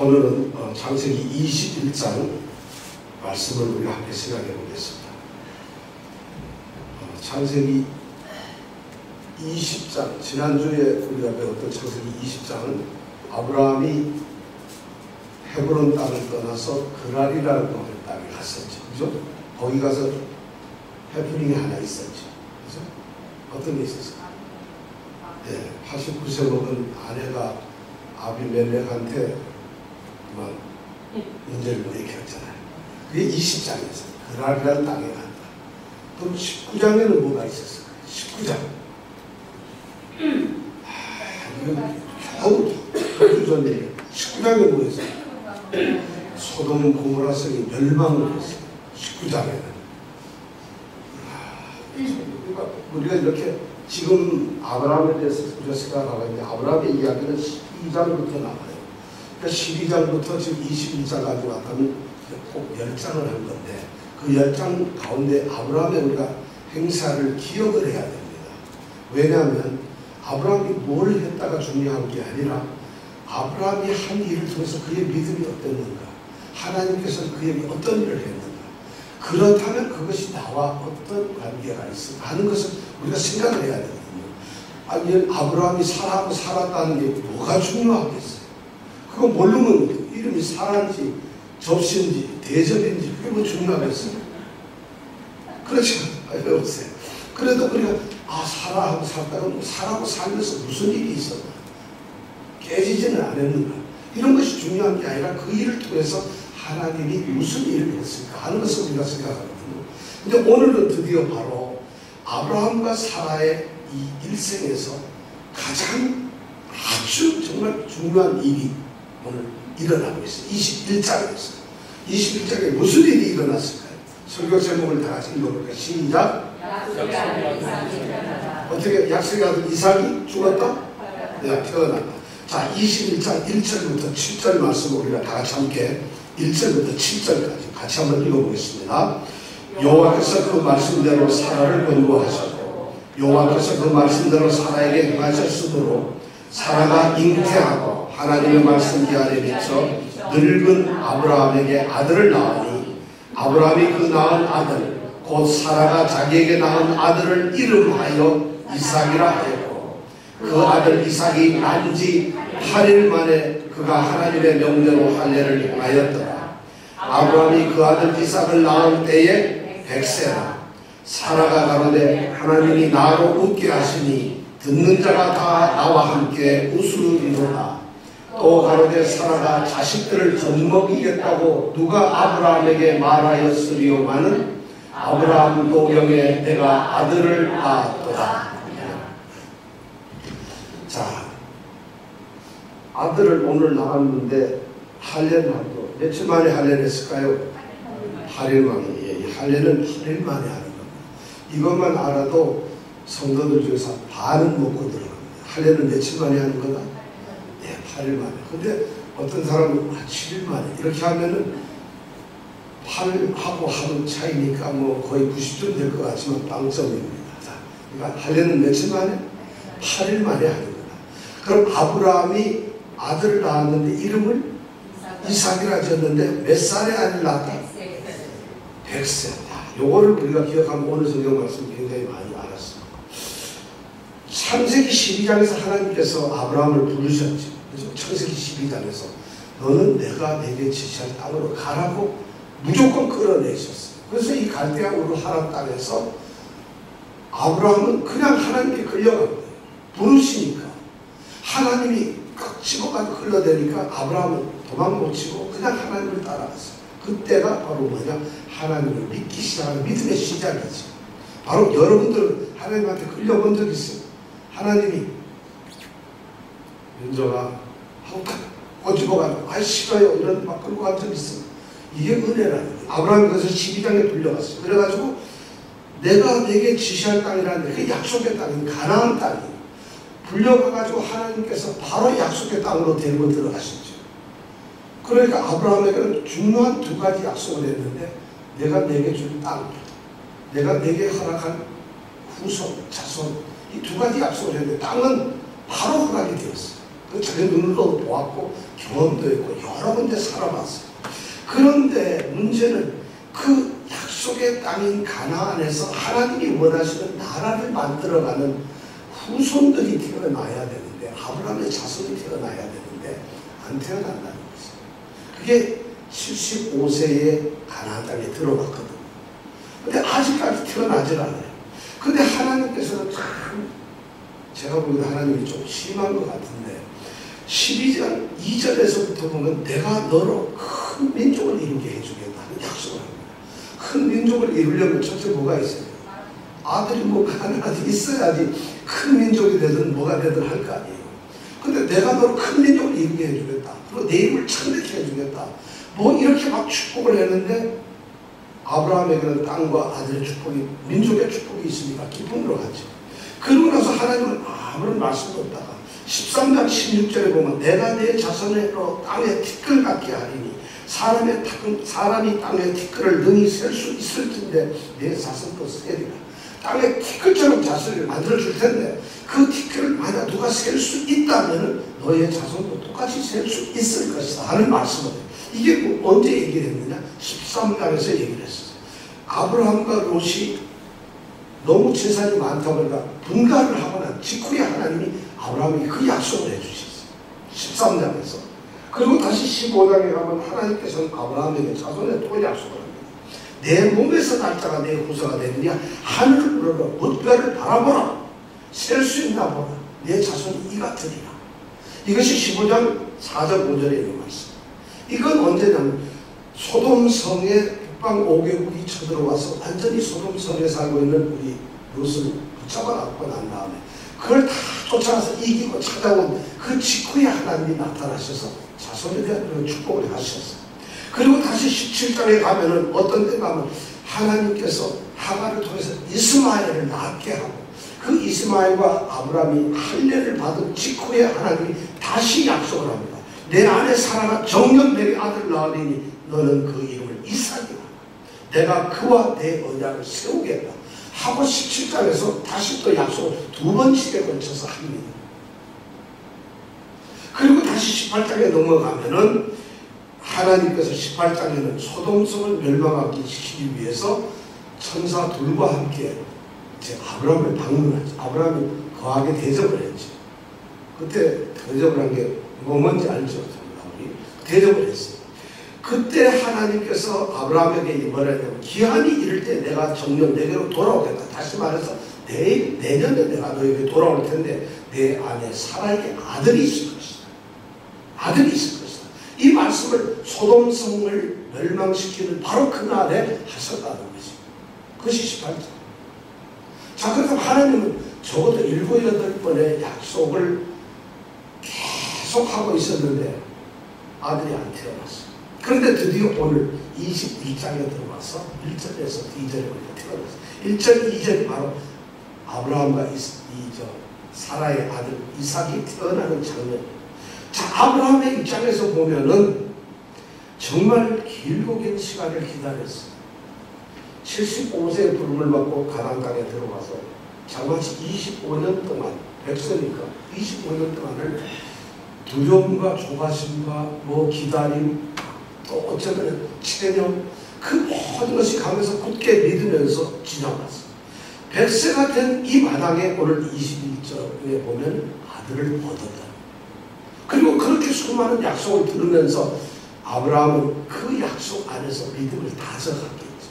오늘은 창세기 21장 말씀을 우리가 함께 생각해 보겠습니다. 창세기 20장, 지난주에 우리가 배웠던 창세기 20장은 아브라함이 헤브론 땅을 떠나서 그랄이라는 땅에 갔었죠. 그죠? 거기 가서 해프닝이 하나 있었죠. 그죠? 어떤 게 있었어요? 네, 89세 먹은 아내가 아비멜렉한테 문제를 일으켰잖아요. 그게 20장이었어요. 그랄이라는 땅에 간다. 그럼 19장에는 뭐가 있었어요? 19장. 이건 겨우 전 얘기예요. 19장에 뭐였어요? 소돔 고모라 성이 멸망을 했어요. 19장에는. 그러니까 우리가 이렇게 지금 아브라함에 대해서 우리가 생각하고 있는데 아브라함의 이야기는 12장부터 나와요. 그러니까 12장부터 지금 21장까지 왔다면 꼭 10장을 한 건데 그 10장 가운데 아브라함의 우리가 행사를 기억을 해야 됩니다. 왜냐하면 아브라함이 뭘 했다가 중요한 게 아니라 아브라함이 한 일을 통해서 그의 믿음이 어땠는가, 하나님께서는 그에게 어떤 일을 했는가, 그렇다면 그것이 나와 어떤 관계가 있을까 하는 것을 우리가 생각을 해야 되거든요. 아니, 아브라함이 사라하고 살았다는 게 뭐가 중요하겠어요? 그거 모르면 이름이 사라인지 접시인지 대접인지 그게 뭐 중요하겠어요? 그렇지 않아요. 없어요. 그래도 우리가 사라하고 살다가 사라하고 살면서 무슨 일이 있었나, 깨지지는 않았는가, 이런 것이 중요한 게 아니라 그 일을 통해서 하나님이 무슨 일을 했을까 하는 것을 우리가 생각하거든요. 근데 오늘은 드디어 바로 아브라함과 사라의 이 일생에서 가장 아주 정말 중요한 일이 오늘 일어나고 있어요. 21장에서. 21장에 무슨 일이 일어났을까요? 설교 제목을 다 같이 읽어볼까요? 시작. 어떻게 약속의 아들 이삭이 죽었다? 네, 태어났다. 자, 21장 1절부터 7절 말씀을 우리가 다 같이 함께 1절부터 7절까지 같이 한번 읽어보겠습니다. 여호와께서 그 말씀대로 사라를 권고하셨고 여호와께서 그 말씀대로 사라에게 행하셨으므로 사라가 잉태하고 하나님의 말씀 기한에 비쳐 늙은 아브라함에게 아들을 낳으니 아브라함이 그 낳은 아들 곧 사라가 자기에게 낳은 아들을 이름하여 이삭이라 하였고 그 아들 이삭이 난 지 8일 만에 그가 하나님의 명대로 할례를 행하였더라. 아브라함이 그 아들 이삭을 낳을 때에 100세라. 사라가 가로되 하나님이 나로 웃게 하시니 듣는 자가 다 나와 함께 웃으리로다. 또 가로되 사라가 자식들을 젖먹이겠다고 누가 아브라함에게 말하였으리오마는 아브라함 노경에 내가 아들을 낳았도다. 자, 아들을 오늘 낳았는데 할례를 하고 며칠 만에 할례를 했을까요? 8일 만에. 예, 할례는 8일 만에 하는 겁니다. 이것만 알아도 성도들 중에서 반은 먹고 들어갑니다. 할례는 며칠 만에 하는 거다? 네, 8일 만에. 근데 어떤 사람은 7일 만에 이렇게 하면은 8하고 하루 차이니까 뭐 거의 90점 될 것 같지만 빵점입니다. 자, 그러니까 할례는 며칠 만에? 8일 만에 하는 거다. 그럼 아브라함이 아들을 낳았는데 이름을 이삭이라 지었는데 몇 살에 아들을 낳았다? 100세. 요거를 우리가 기억하면 오늘 성경 말씀 굉장히 많이 알았습니다. 창세기 12장에서 하나님께서 아브라함을 부르셨죠. 그래서 창세기 12장에서 너는 내가 내게 지시할 땅으로 가라고 무조건 끌어내셨어요. 그래서 이 갈대아 우르 하란 땅에서 아브라함은 그냥 하나님께 끌려간 거예요. 부르시니까. 하나님이 꽉 집어가지고 흘러대니까 아브라함은 도망 못 치고 그냥 하나님을 따라갔어요. 그때가 바로 뭐냐? 하나님을 믿기 시작하는 믿음의 시작이죠. 바로 여러분들 하나님한테 끌려본 적 있어요. 하나님이 윤정아 하고 딱 꼬집어가지고 아이 싫어요 이런 막 끌고 간 적 있어요. 이게 은혜라는 거예요. 아브라함이 그래서 12장에 불려갔어요. 그래가지고 내가 내게 지시할 땅이라는데 그게 약속의 땅이에요. 가나안 땅이에요. 불려가가지고 하나님께서 바로 약속의 땅으로 데리고 들어가셨죠. 그러니까 아브라함에게는 중요한 두 가지 약속을 했는데 내가 내게 줄 땅, 내가 내게 허락한 후손, 자손 이 두 가지 약속을 했는데 땅은 바로 허락이 되었어요. 그 자기 눈으로 보았고 경험도 했고 여러 군데 살아봤어요. 그런데 문제는 그 약속의 땅인 가나안에서 하나님이 원하시는 나라를 만들어가는 후손들이 태어나야 되는데, 아브라함의 자손이 태어나야 되는데 안 태어난다는 거죠. 그게 75세에 가나안 땅에 들어갔거든요. 근데 아직까지 태어나질 않아요. 근데 하나님께서는 참, 제가 보기에도 하나님이 좀 심한 것 같은데 12장 2절에서부터 보면 내가 너로 큰 민족을 이루게 해주겠다 하는 약속을 합니다. 큰 민족을 이루려면 첫째 뭐가 있어요? 아들이 뭐가 하나 있어야지 큰 민족이 되든 뭐가 되든 할 거 아니에요. 근데 내가 너로 큰 민족을 이루게 해주겠다. 그리고 내 입을 창대케 해주겠다. 뭐 이렇게 막 축복을 했는데 아브라함에게는 땅과 아들의 축복이, 민족의 축복이 있으니까 기쁨으로 가죠. 그러고 나서 하나님은 아무런 말씀도 없다가 13장 16절에 보면 내가 내 자손으로 땅에 티끌 같게 하리니 사람이 땅에 티끌을 능히 셀 수 있을진데 내 자손도 세리라. 땅에 티끌처럼 자손을 만들어줄 텐데 그 티끌을 만약 누가 셀 수 있다면 너의 자손도 똑같이 셀 수 있을 것이다 하는 말씀을 해요. 이게 뭐 언제 얘기를 했느냐? 13장에서 얘기를 했어요. 아브라함과 롯이 너무 재산이 많다 보니까 분가를 하고 난 직후에 하나님이 아브라함에게 그 약속을 해주셨어요. 13장에서. 그리고 다시 15장에 가면 하나님께서는 아브라함에게 자손에 또 약속을 합니다. 내 몸에서 날짜가 내 후사가 되느냐? 하늘을 우러러 물가를 바라보라. 셀 수 있나 보라. 내 자손이 이 같으리라. 이것이 15장 4절 5절에 있는 말씀. 이건 언제냐면 소돔성에 북방 5개국이 쳐들어와서 완전히 소돔성에 살고 있는 우리 롯을 붙잡아갖고 난 다음에 그걸 다 쫓아가서 이기고 찾아온 그 직후에 하나님이 나타나셔서 자손에 대한 그런 축복을 하셨어요. 그리고 다시 17장에 가면은 어떤 데 가면 하나님께서 하가를 통해서 이스마엘을 낳게 하고 그 이스마엘과 아브라함이 할례를 받은 직후에 하나님이 다시 약속을 합니다. 내 안에 사라가 정년되게 아들을 낳으리니 너는 그 이름을 이삭이라. 내가 그와 내 언약을 세우겠다 하고 17장에서 다시 또 약속을 두 번씩에 걸쳐서 합니다. 그리고 다시 18장에 넘어가면은 하나님께서 18장에는 소돔성을 멸망하기 시키기 위해서 천사 둘과 함께 이제 아브라함을 방문하죠. 아브라함이 거하게 대접을 했죠. 그때 대접을 한 게 뭐 뭔지 알죠? 대접을 했어요. 그때 하나님께서 아브라함에게 뭐라 했냐면 기한이 이를 때 내가 정녕 내게로 돌아오겠다. 다시 말해서 내년에 내가 너에게 돌아올 텐데 내 안에 사라에게 아들이 있을 것이다. 아들이 있을 것이다. 이 말씀을 소돔성을 멸망시키는 바로 그날에 하셨다는 거지. 그것이 18장. 자, 그렇다면 하나님은 적어도 7, 8번의 약속을 계속하고 있었는데 아들이 안 태어났어요. 그런데 드디어 오늘 22장에 들어와서 1절에서 2절에 태어났어요. 1절, 2절이 바로 아브라함과 사라의 아들 이삭이 태어나는 장면이에요. 자, 아브라함의 입장에서 보면은 정말 길고 긴 시간을 기다렸어요. 75세의 부름을 받고 가나안 땅에 들어가서 장마치 25년 동안 백성이니까 25년 동안을 두려움과 조바심과 뭐 기다림 또 어쩌면 체념 그 모든 것이 가면서 굳게 믿으면서 지나갔어요. 100세가 된 이 마당에 오늘 21절에 보면 아들을 얻었다. 그리고 그렇게 수많은 약속을 들으면서 아브라함은 그 약속 안에서 믿음을 다져갔겠죠.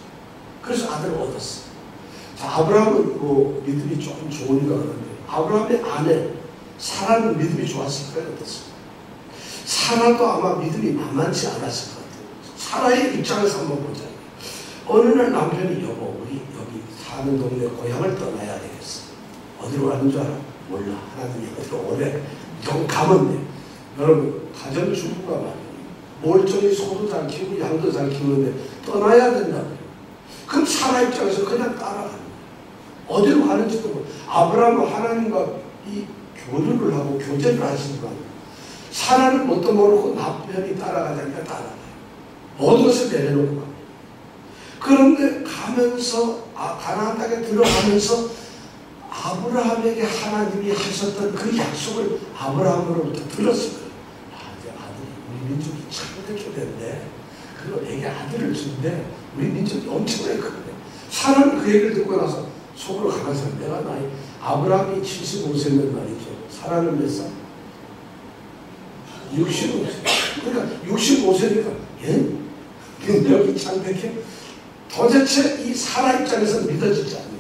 그래서 아들을 얻었어요. 자, 아브라함은 뭐 믿음이 조금 좋으니까 그런데 아브라함의 아내 사라는 믿음이 좋았을까요? 어땠어요? 사라도 아마 믿음이 만만치 않았을 것 같아요. 사라의 입장에서 한번 보자. 어느 날 남편이 여보 우리 여기 사는 동네 고향을 떠나야 되겠어. 어디로 가는 줄 알아? 몰라. 하나님이 어디로 오래. 좀 가면 돼. 여러분 가정주부가 말이에요. 멀쩡히 소도 잘 키우고 양도 잘 키우는데 떠나야 된다고요. 그럼 사라 입장에서 그냥 따라가는 거예요. 어디로 가는지도 모르고 아브라함은 하나님과 이 교류를 하고 교제를 하시니까 사라는 뭣도 모르고 남편이 따라가자니까 따라가요. 모든 것을 내려놓고 갑니다. 그런데 가면서 가나안 땅에 들어가면서 아브라함에게 하나님이 하셨던 그 약속을 아브라함으로부터 들었을 거예요. 이제 아들이 우리 민족이 창대케 된대. 그리고 내게 아들을 준대. 우리 민족이 엄청나게 큰데. 사람은 그 얘기를 듣고 나서 속으로 가면서 내가 나이 아브라함이 75세면 말이죠. 사라는 몇 살? 65세. 그러니까 65세니까 민족이 창대케? 도대체 이 사라 입장에서 믿어지지 않는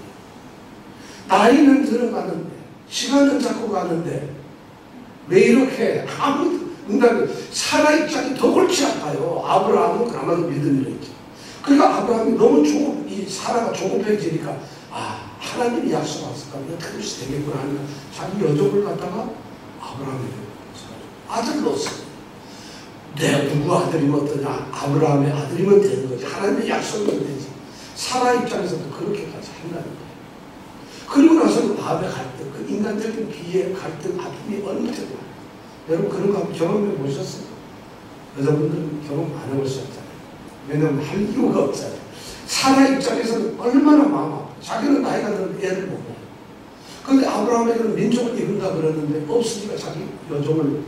나이는 들어가는데 시간은 자꾸 가는데 왜 이렇게 아무 응답이 사라 입장이 더 골치 아파요. 아브라함은 아마도 믿음이 있죠. 그러니까 아브라함이 너무 이 사라가 조급해지니까 하나님이 약속하셨을까 이거 그것이 되겠구나 하니까 자기 여종을 갖다가 아브라함에게 아들 넣었어요. 내 누구 아들이면 어떠냐? 아브라함의 아들이면 되는 거지. 하나님의 약속이면 되지. 사라 입장에서도 그렇게까지 한다는 거예요. 그리고 나서 그 마음의 갈등, 그 인간적인 비의 갈등, 아픔이 얼마나 여러분 그런 거 경험해 보셨어요? 여자분들은 경험 안 해보셨잖아요. 왜냐하면 할 이유가 없잖아요. 사라 입장에서는 얼마나 마음 아파. 자기는 나이가 들어도 애를 못 낳아요. 그런데 아브라함에게는 민족을 이룬다 그러는데 없으니까 자기 여종을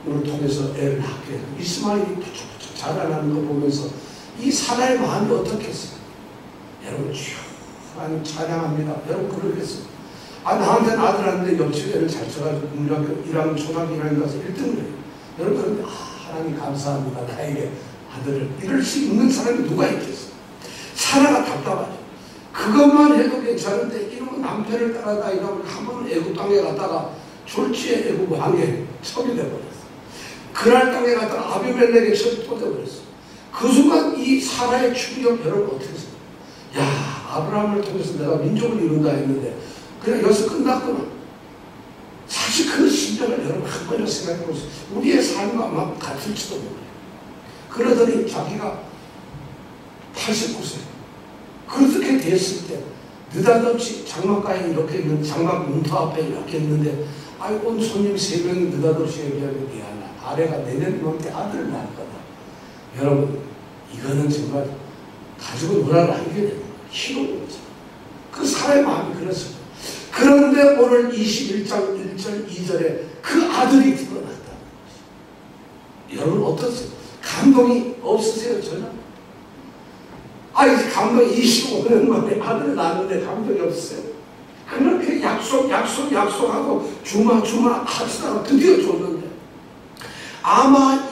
통해서 애를 낳게 해요. 이스마엘이 부쩍부쩍 자라나는 거 보면서 이 사라의 마음이 어떻겠어요? 여러분 하나님 찬양합니다. 여러분 그러겠어요. 나한테는 아들 하는데 옆집 애를 잘 쳐가지고 국민학교 1학년 초등학교 1학년 가서 1등을 해요. 여러분 그런데 하나님 감사합니다. 나에게 아들을 이럴 수 있는 사람이 누가 있겠어요? 사라가 답답하죠. 그것만 해도 괜찮은데 이러면 남편을 따라다니다가 한 번은 애굽 땅에 갔다가 졸지에 애굽 왕에 첩이 돼버렸어요. 그날 땅에 갔다가 아비멜렉에 첩이 또 돼버렸어요. 그 순간 이 사라의 충격 여러분 어떻게 했어요? 야 아브라함을 통해서 내가 민족을 이룬다 했는데 그냥 여기서 끝났구나. 사실 그 심정을 여러분 한 번이라도 생각해 보세요. 우리의 삶과 아마 같을지도 몰라요. 그러더니 자기가 89세 그렇게 됐을 때 느닷없이 장막가에 이렇게 있는 장막 문터 앞에 이렇게 있는데 온 손님 3명이 느닷없이 얘기하면 미안하다. 아내가 내년만때 아들을 낳을 거다. 여러분 이거는 정말 가지고 놀아라 하게 되는 거예요. 희롱인 거죠. 그 사람의 마음이 그렇습니다. 그런데 오늘 21장 1절 2절에 그 아들이 태어났다는 것이죠. 여러분 어떠세요? 감동이 없으세요? 전혀? 이제 감동이 25년 만에 아들을 낳았는데 감동이 없으세요? 그렇게 약속하고 주마 하시다가 드디어 줬는데 아마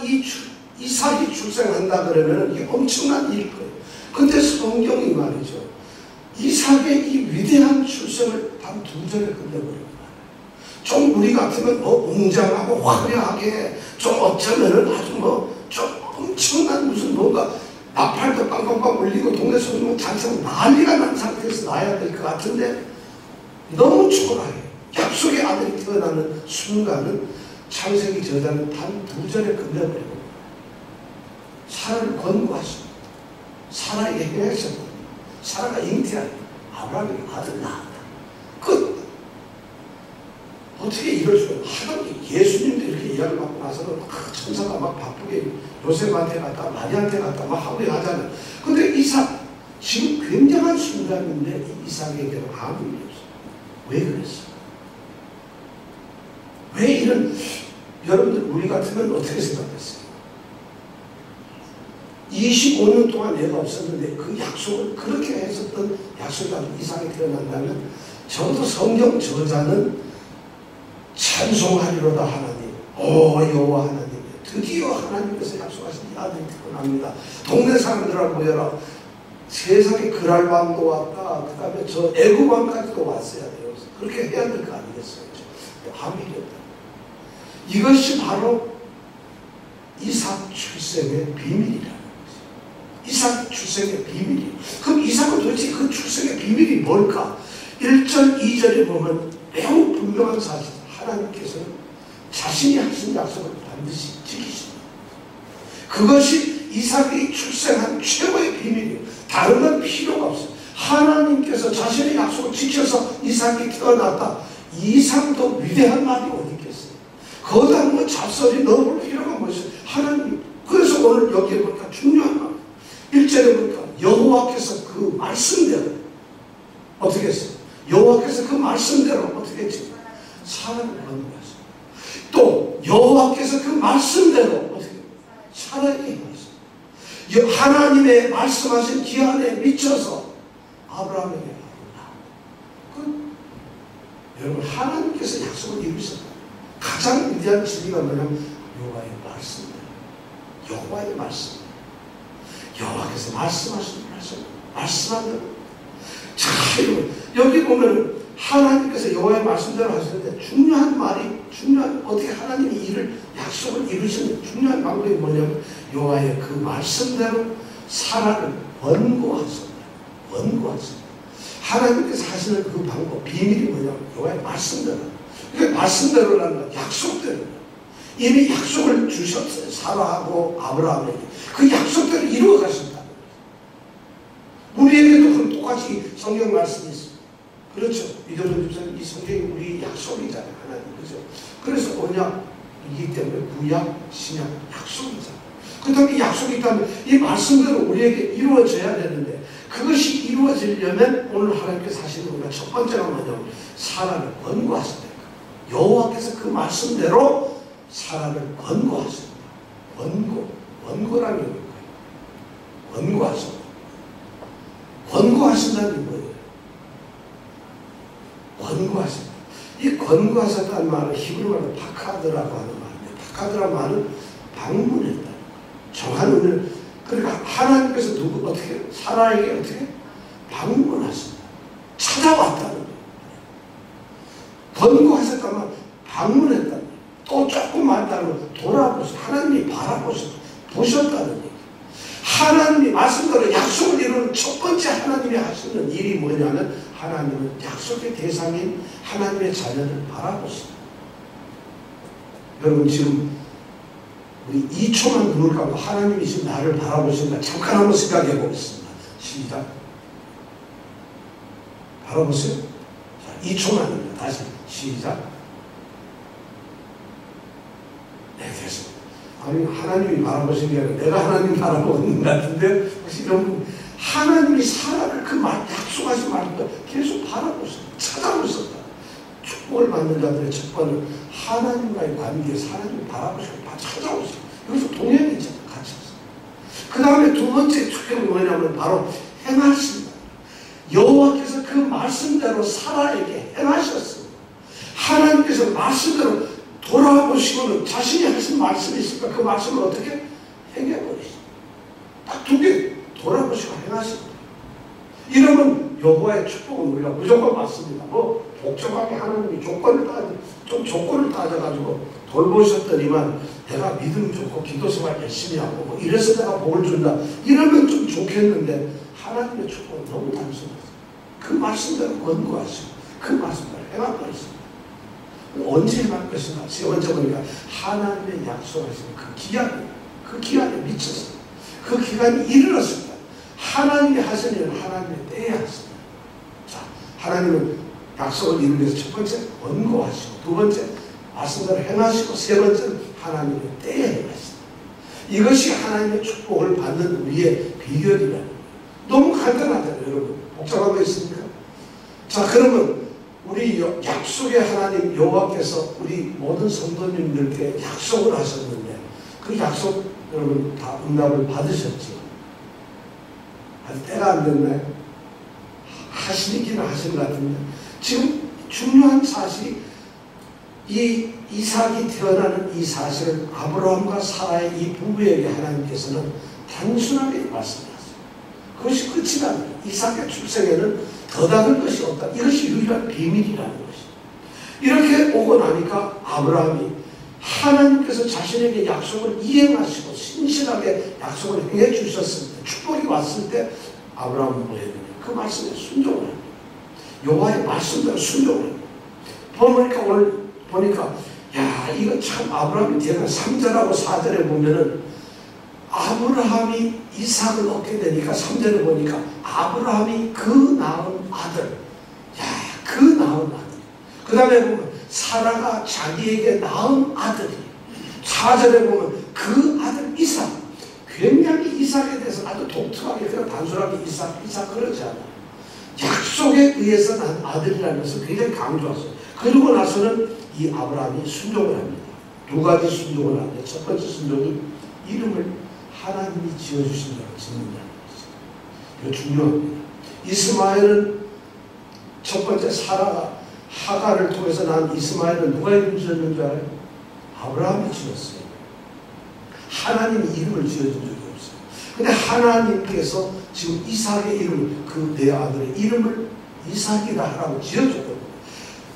이삭이 출생한다 그러면 이게 엄청난 일일 거예요. 근데 성경이 말이죠. 이삭의 이 위대한 출생을 단 2절에 끝내버립니다. 좀 우리 같으면 웅장하고 화려하게 좀 어쩌면은 아주 좀 엄청난 무슨 뭔가 나팔도 빵빵빵 울리고 동네 소리만 잔치하고 난리가 난 상태에서 낳아야 될 것 같은데 너무 초라해. 약속의 아들이 태어나는 순간은 창세기 저자는 단 2절에 끝내버리고 사라를 권고하십니다. 사라에게 행하셨고 사라가 잉태한 아브라함에게 아들 낳았다. 끝. 어떻게 이럴 수가 하나님 예수님도 이렇게 이야기를 받고 나서는 천사가 막 바쁘게 요셉한테 갔다 마리한테 갔다 막 하고 하잖아요. 근데 이삭 지금 굉장한 순간인데 이삭에게는 아무 일이 없어요. 왜 그랬어? 왜 이런 여러분들 우리 같으면 어떻게 생각했어요? 25년 동안 애가 없었는데 그 약속을 그렇게 했었던 약속이 이삭이 태어난다면 적어도 성경 저자는 찬송하리로다 하나님 여호와 하나님 드디어 하나님께서 약속하신 이 아들이 태어납니다. 동네 사람들아 모여라. 세상에 그랄왕도 왔다. 그 다음에 저 애굽왕까지도 왔어야 돼요. 그렇게 해야 될 거 아니겠어요? 아무 일이 없다. 이것이 바로 이삭 출생의 비밀이라는 것이에요. 이삭 출생의 비밀이에요. 그럼 이삭은 도대체 그 출생의 비밀이 뭘까? 1절, 2절에 보면 매우 분명한 사실. 하나님께서는 자신이 하신 약속을 반드시 지키십니다. 그것이 이삭이 출생한 최고의 비밀이에요. 다른 건 필요가 없어요. 하나님께서 자신의 약속을 지켜서 이삭이 태어났다. 이삭도 위대한 말이 어디 있겠어요? 거기다 뭐 잡설이 넣어볼 필요가 뭐 있어요? 하나님. 그래서 오늘 여기에 보니까 중요한 말. 1절에 보니까 여호와께서 그 말씀대로 어떻게 했어요? 여호와께서 그 말씀대로 어떻게 했지? 사람을 건거하셨어요. 또 여호와께서 그 말씀대로 어떻게 살아있게 하셨어요. 하나님의 말씀하신 기한에 미쳐서 아브라함에게 여러분, 하나님께서 약속을 이루셨다. 가장 위대한 진리가 뭐냐면 여호와의 말씀입니다. 여호와의 말씀. 여호와께서 말씀하신 말씀한 대로. 자, 여기 보면 하나님께서 여호와의 말씀대로 하시는데 중요한 어떻게 하나님이 일을 약속을 이루시는 중요한 방법이 뭐냐면 여호와의 그 말씀대로 사라를 원고하셨다. 원고하셨다. 하나님께서 하시는 그 방법, 비밀이 뭐냐면 여호와의 말씀대로. 그러니까 말씀대로라는 건 약속대로. 이미 약속을 주셨어요. 사라하고 아브라함에게. 그 약속대로 이루어 가신다. 우리에게도 그럼 똑같이 성경 말씀이 있어요. 그렇죠. 믿음은 이 성경이 우리 약속이잖아요. 하나님. 그죠. 그래서 언약이기 때문에 구약, 신약 약속이잖아요. 그 다음에 약속이 있다면 이 말씀대로 우리에게 이루어져야 되는데 그것이 이루어지려면 오늘 하나님께서 하시는 우리가 첫 번째가 뭐냐면 사라를 권고하신다. 여호와께서 그 말씀대로 사라를 권고하신다. 권고라는 게 뭐예요? 권고하신다. 권고하신다는 게 뭐예요? 권고하신다. 이 권고하셨다는 말은 히브리어로 파카드라고 하는 말인데 파카드라는 말은 방문했다. 정한 의미를 그러니까 하나님께서 어떻게 사라에게 어떻게 방문하신다. 찾아왔다는 거예요. 권고하셨다면 방문했다. 또 조금만 따르면 돌아보셨다. 하나님이 보셨다는 얘기. 하나님이 말씀대로 약속을 이루는 첫 번째 하나님이 하시는 일이 뭐냐면 하나님은 약속의 대상인 하나님의 자녀를 바라보신다. 여러분 지금 우리 2초만 눈을 감고 하나님이 지금 나를 바라보신다. 잠깐 한번 생각해 보겠습니다. 시작. 바라보세요. 자, 2초만입니다. 다시 시작. 네, 됐습니다. 아니 하나님이 바라보신 게 아니라 내가 하나님 바라보는 것 같은데 혹시 여러분 하나님이 사람을 그 약속하신 말도 계속 바라보셨다. 찾아보셨다. 축복을 받는 자들의 첫 번은 하나님과의 관계에서 하나님을 바라보시고 찾아오세요. 여기서 동행이 있잖아요. 같이. 그 다음에 두 번째 축복이 뭐냐면 바로 행하신다. 여호와께서 그 말씀대로 사라에게 행하셨습니다. 하나님께서 말씀대로 돌아보시고는 자신이 하신 말씀이 있으니까 그 말씀을 어떻게 행해버리십니다. 딱 두 개 돌아보시고 행하십니다. 이러면 여호와의 축복은 우리가 무조건 받습니다. 뭐 복잡하게 하나님이 조건을 따져가지고 돌보셨더니만 내가 믿음이 좋고 기도 생활 열심히 하고 뭐 이래서 내가 복을 준다. 이러면 좀 좋겠는데 하나님의 축복은 너무 단순해요. 그 말씀대로 권고하시고 그 말씀대로 행하버리십니다. 언제 행할 것인가? 세 번째 보니까 하나님의 약속하신 그 기한에 미쳐서 그 기간이 이르렀습니다. 하나님이 하신 일은 하나님의 때에 하십니다. 자, 하나님은 약속을 이루기 위해서 첫 번째 권고하시고 두 번째 말씀대로 행하시고 세 번째는 하나님의 때에 행하시다. 이것이 하나님의 축복을 받는 우리의 비결이라는 거예요. 너무 간단하잖아요. 여러분. 복잡한 거 있습니까? 자, 그러면 우리 약속의 하나님 여호와께서 우리 모든 성도님들께 약속을 하셨는데 그 약속 여러분 다 응답을 받으셨죠? 아직 때가 안 됐나요? 하시기는 하신 것 같은데 지금 중요한 사실이 이 이삭이 태어나는 이 사실은 아브라함과 사라의 이 부부에게 하나님께서는 단순하게 말씀하셨어요. 그것이 끝이 아니에요. 이삭의 출생에는 더 다른 것이 없다. 이것이 유일한 비밀이라는 것이죠. 이렇게 오고 나니까 아브라함이 하나님께서 자신에게 약속을 이행하시고 신실하게 약속을 행해 주셨을 때 축복이 왔을 때 아브라함은 뭐 했느냐? 그 말씀에 순종을 합니다. 여호와의 말씀대로 순종을 합니다. 오늘 보니까 야 이거 참 아브라함이 태어난 3절하고 4절에 보면은 아브라함이 이삭을 얻게 되니까 3절에 보니까 아브라함이 그 낳은 아들 그 낳은 아들 그 다음에 보면 사라가 자기에게 낳은 아들이 4절에 보면 그 아들 이삭 굉장히 이삭에 대해서 아주 독특하게 그냥 단순하게 이삭 그러지 않아요. 약속에 의해서 난 아들이라는 것을 굉장히 강조했어요. 그러고 나서는 이 아브라함이 순종을 합니다. 두 가지 순종을 하는데 첫 번째 순종이 이름을 하나님이 지어주신 대로 짓는다는 것이죠. 이거 중요합니다. 이스마엘은 첫 번째 사라가 하가를 통해서 난 이스마엘은 누가 이름 지었는 줄 알아요? 아브라함이 지었어요. 하나님이 이름을 지어준 적이 없어요. 근데 하나님께서 지금 이삭의 이름을, 그 내 아들의 이름을 이삭이라 하라고 지어줬거든요.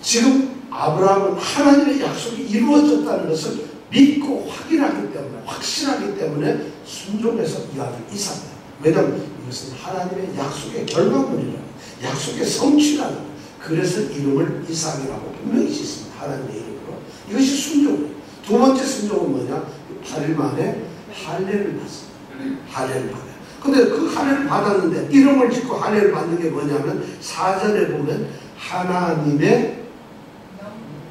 지금 아브라함은 하나님의 약속이 이루어졌다는 것을 믿고 확인하기 때문에, 확신하기 때문에 순종해서 이 아들 이삭이다. 왜냐하면 이것은 하나님의 약속의 결과물이라, 약속의 성취라는, 그래서 이름을 이삭이라고 분명히 짓습니다. 하나님의 이름으로. 이것이 순종이에요. 두 번째 순종은 뭐냐? 8일 만에 할례를 받습니다. 할례를 받아요. 근데 그 할례를 받았는데 이름을 짓고 할례를 받는 게 뭐냐면 4절에 보면 하나님의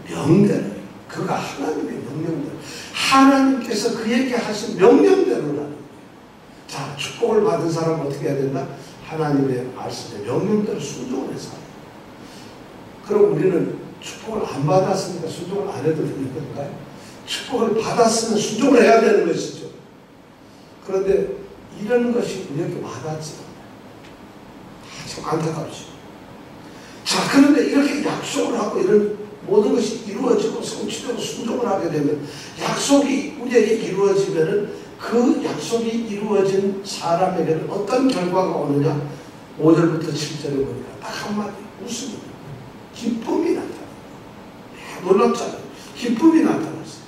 명대로, 그가 하나님의 명령대로, 하나님께서 그에게 하신 명령대로라는 거예요. 자, 축복을 받은 사람은 어떻게 해야 된다? 하나님의 말씀에 명령대로 순종을 해서 해요. 그럼 우리는 축복을 안 받았으니까 순종을 안 해도 되는 건가요? 축복을 받았으면 순종을 해야 되는 것이죠. 그런데 이런 것이 우리에게 와닿지 않아요. 참 안타깝죠. 자, 그런데 이렇게 약속을 하고 이런 모든 것이 이루어지고 성취되고 순종을 하게 되면, 약속이 우리에게 이루어지면은 그 약속이 이루어진 사람에게는 어떤 결과가 오느냐? 5절부터 7절에 보니까 딱 한마디, 웃음이, 기쁨이 나타납니다. 놀랍잖아요. 기쁨이 나타났어요.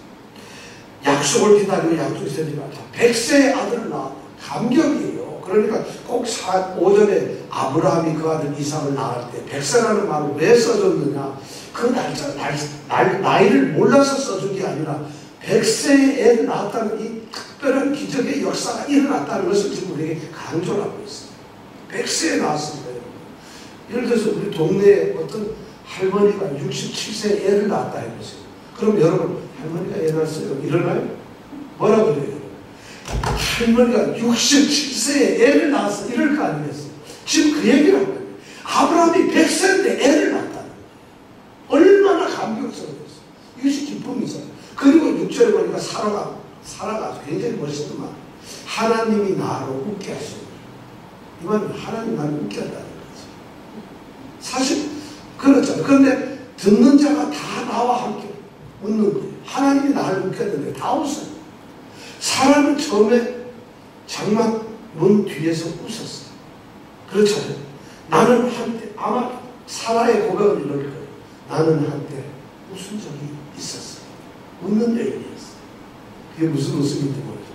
약속을 기다리고 약속이 세지가 않다. 100세의 아들을 낳았다. 감격이에요. 그러니까 꼭 5절에 아브라함이 그 아들 이삭을 낳을 때 100세라는 말을 왜 써줬느냐? 그 나이를 몰라서 써준 게 아니라 100세의 애를 낳았다는 이 특별한 기적의 역사가 일어났다는 것을 지금 우리에게 강조를 하고 있어요. 100세에 낳았습니다. 예를 들어서 우리 동네에 어떤 할머니가 67세의 애를 낳았다 해보세요. 그럼 여러분, 할머니가 애 낳았어요? 일어나요? 뭐라 그래요? 할머니가 67세에 애를 낳았어. 이럴 거 아니겠어요? 지금 그 얘기를 하는 거예요. 아브라함이 100세인데 애를 낳았다는 거예요. 얼마나 감격스러웠어요. 이것이 기쁨이잖아요. 그리고 6절에 보니까 사라가 아주 굉장히 멋있는 말. 하나님이 나로 웃게 하시는 거예요. 이 말은 하나님 나를 웃게 한다는 거죠. 사실 그렇잖아요. 그런데 듣는 자가 다 나와 함께 웃는 거예요. 하나님이 나를 웃게 했는데 다 웃어요. 사람은 처음에 장막 문 뒤에서 웃었어요. 그렇잖아요. 나는 한때, 아마 사라의 고백을 이럴 거예요. 나는 한때 웃은 적이 있었어요. 웃는 여인이었어요. 그게 무슨 웃음인지 모르죠.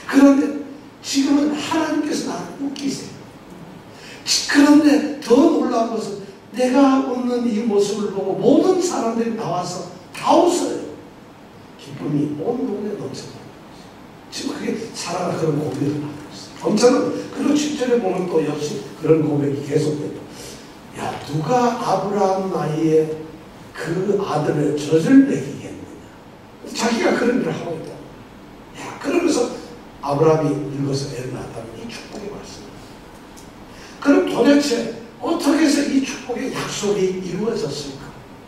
그런데 지금은 하나님께서 나를 웃기세요. 그런데 더 놀라운 것은 내가 웃는 이 모습을 보고 모든 사람들이 나와서 다 웃어요. 기쁨이 온 동네에 넘쳐나는 거죠. 지금 그게 사라가 그런 고백을 하고 있어요. 엄청난. 그리고 7절에 보면 또 역시 그런 고백이 계속돼요. 야, 누가 아브라함 나이에 그 아들을 젖을 먹이겠느냐. 자기가 그런 일을 하고 있다. 야, 그러면서 아브라함이 늙어서 애를 낳았다는 이 축복의 말씀입니다. 그럼 도대체 어떻게 해서 이 축복의 약속이 이루어졌을까?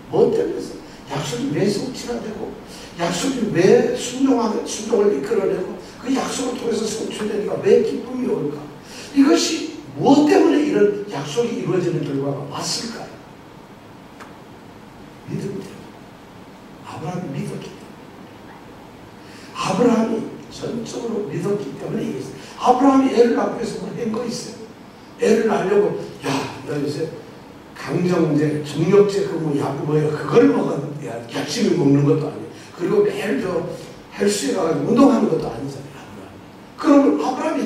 뭐 때문에? 약속이 왜 성취가 되고, 약속이 왜 순종을 이끌어내고, 그 약속을 통해서 성취되니까 왜 기쁨이 올까? 이것이 무엇 때문에 이런 약속이 이루어지는 결과가 왔을까요? 믿음 때문에. 아브라함이 믿었기 때문에. 아브라함이 전적으로 믿었기 때문에 이겼어요. 아브라함이 애를 낳기 위해서 뭐 한 거 있어요. 애를 낳으려고, 야, 너 요새 강정제, 정력제, 뭐야, 그걸 먹었는데, 열심히 먹는 것도 아니에요. 그리고 매일 헬스에 가가지고 운동하는 것도 아니잖아요. 그러면 아브라함이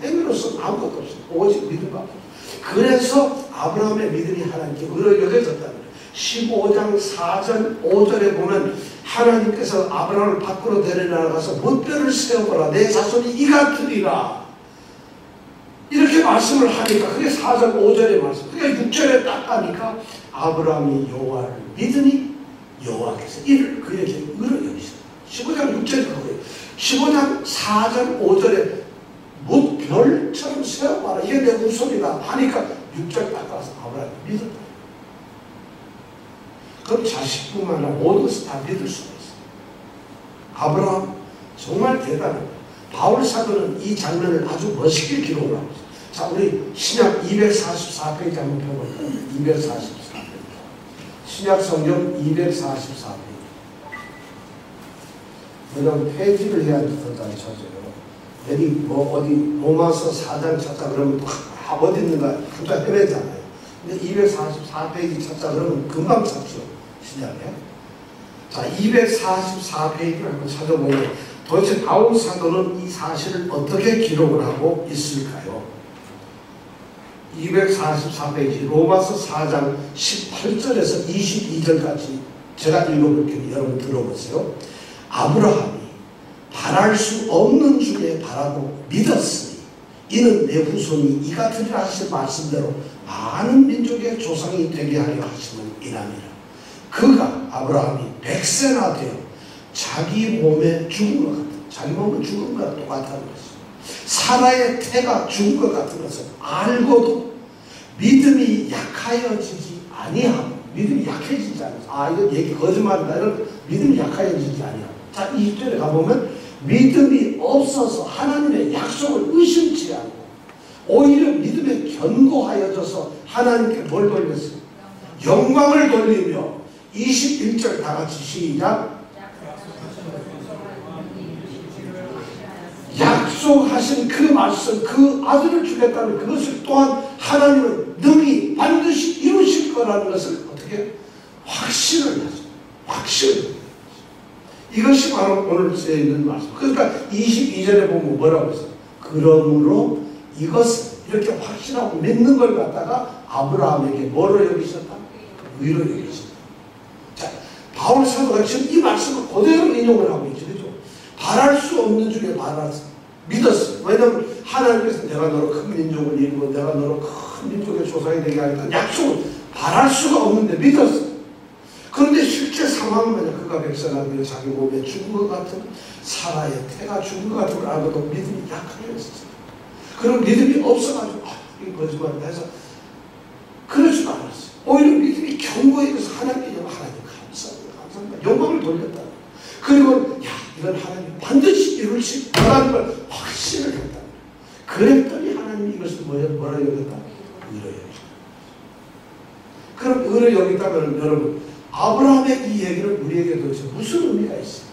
행위로서 아무것도 없어요. 오직 믿음밖에 없어요. 그래서 아브라함의 믿음이 하나님께 여겨졌다는 거예요. 15장 4절 5절에 보면 하나님께서 아브라함을 밖으로 데려나가서 못별을 세워보라. 내 자손이 이가 되리라. 이렇게 말씀을 하니까 그게 4절 5절의 말씀. 그게 6절에 딱 가니까 아브라함이 여호와를 믿으니 여호와께서 이를 그에게 의로 여기시다. 15장 6절이 그거예요. 15장 4절 5절에 못 별처럼 세워봐라. 이게 내 후손이다 하니까 6절 닦아서 아브라함이 믿었다. 그럼 자식뿐만 아니라 모든 것을 다 믿을 수가 있어요. 아브라함 정말 대단합니다. 바울 사도는 이 장면을 아주 멋있게 기록을 하고 있어요. 자, 우리 신약 244페이지 한번 펴볼까요? 244페이지. 신약 성경 244페이지. 왜냐면 페이지를 해야 더 잘 찾아요. 여기 뭐 어디 로마서 4장 찾자 그러면 어디 있는가 혼자 헤매잖아요. 근데 244페이지 찾자 그러면 금방 찾죠. 신약에. 자, 244페이지를 한번 찾아보면 도대체 바울 사도는 이 사실을 어떻게 기록을 하고 있을까요? 244페이지 로마서 4장 18절에서 22절까지 제가 읽어볼 테니 여러분 들어보세요. 아브라함이 바랄 수 없는 중에 바라고 믿었으니 이는 내 후손이 이 같으리라 하신 말씀대로 많은 민족의 조상이 되게 하려 하시는 이람이라. 그가 아브라함이 100세나 되어 자기 몸에 죽은 것 같은, 자기 몸은 죽은 것과 똑같다는 것이죠. 사라의 태가 죽은 것 같은 것을 알고도 믿음이 약하여지지 아니하고, 믿음이 약해지지 않아요. 이거 얘기 거짓말이다. 이런 믿음이 약하여지지 아니하고. 자, 20절에 가보면 믿음이 없어서 하나님의 약속을 의심치 않고 오히려 믿음에 견고하여져서 하나님께 뭘 돌렸어요? 영광을 돌리며 21절 다 같이 시작. 약속하신 그 말씀, 그 아들을 주겠다는 그것을 또한 하나님은 능히 반드시 이루실 거라는 것을 어떻게 확신을 하죠. 확신. 이것이 바로 오늘 쓰여 있는 말씀. 그러니까 22절에 보면 뭐라고 했어요? 그러므로 이것을 이렇게 확신하고 믿는 걸 갖다가 아브라함에게 뭐로 여기셨다? 의로 여기셨다. 자, 바울 사도가 지금 이 말씀을 그대로 인용을 하고 있죠. 그죠? 바랄 수 없는 중에 바라서 믿었어요. 왜냐하면 하나님께서 내가 너로 큰 민족을 이루고 내가 너로 큰 민족의 조상이 되게 하겠다. 약속을 바랄 수가 없는데 믿었어요. 그런데 실제 상황은 뭐냐? 그가 백성하며 자기 몸에 죽은 것 같은 사라의 태가 죽은 것 같은 걸 알고도 믿음이 약하였어요. 그런 믿음이 없어가지고 이게 거짓말이다 해서 그러지도 않았어요. 오히려 믿음이 견고해서 하나님 감사합니다. 영광을 돌렸다. 그리고 이건 하나님 반드시 이룰 거라는 걸 확신을 했다. 그랬더니 하나님이 이것을 뭐라 여겼다? 의로 여겼다. 그럼 의로 여겼다면 여러분 아브라함의 이 얘기는 우리에게 도대체 무슨 의미가 있어요?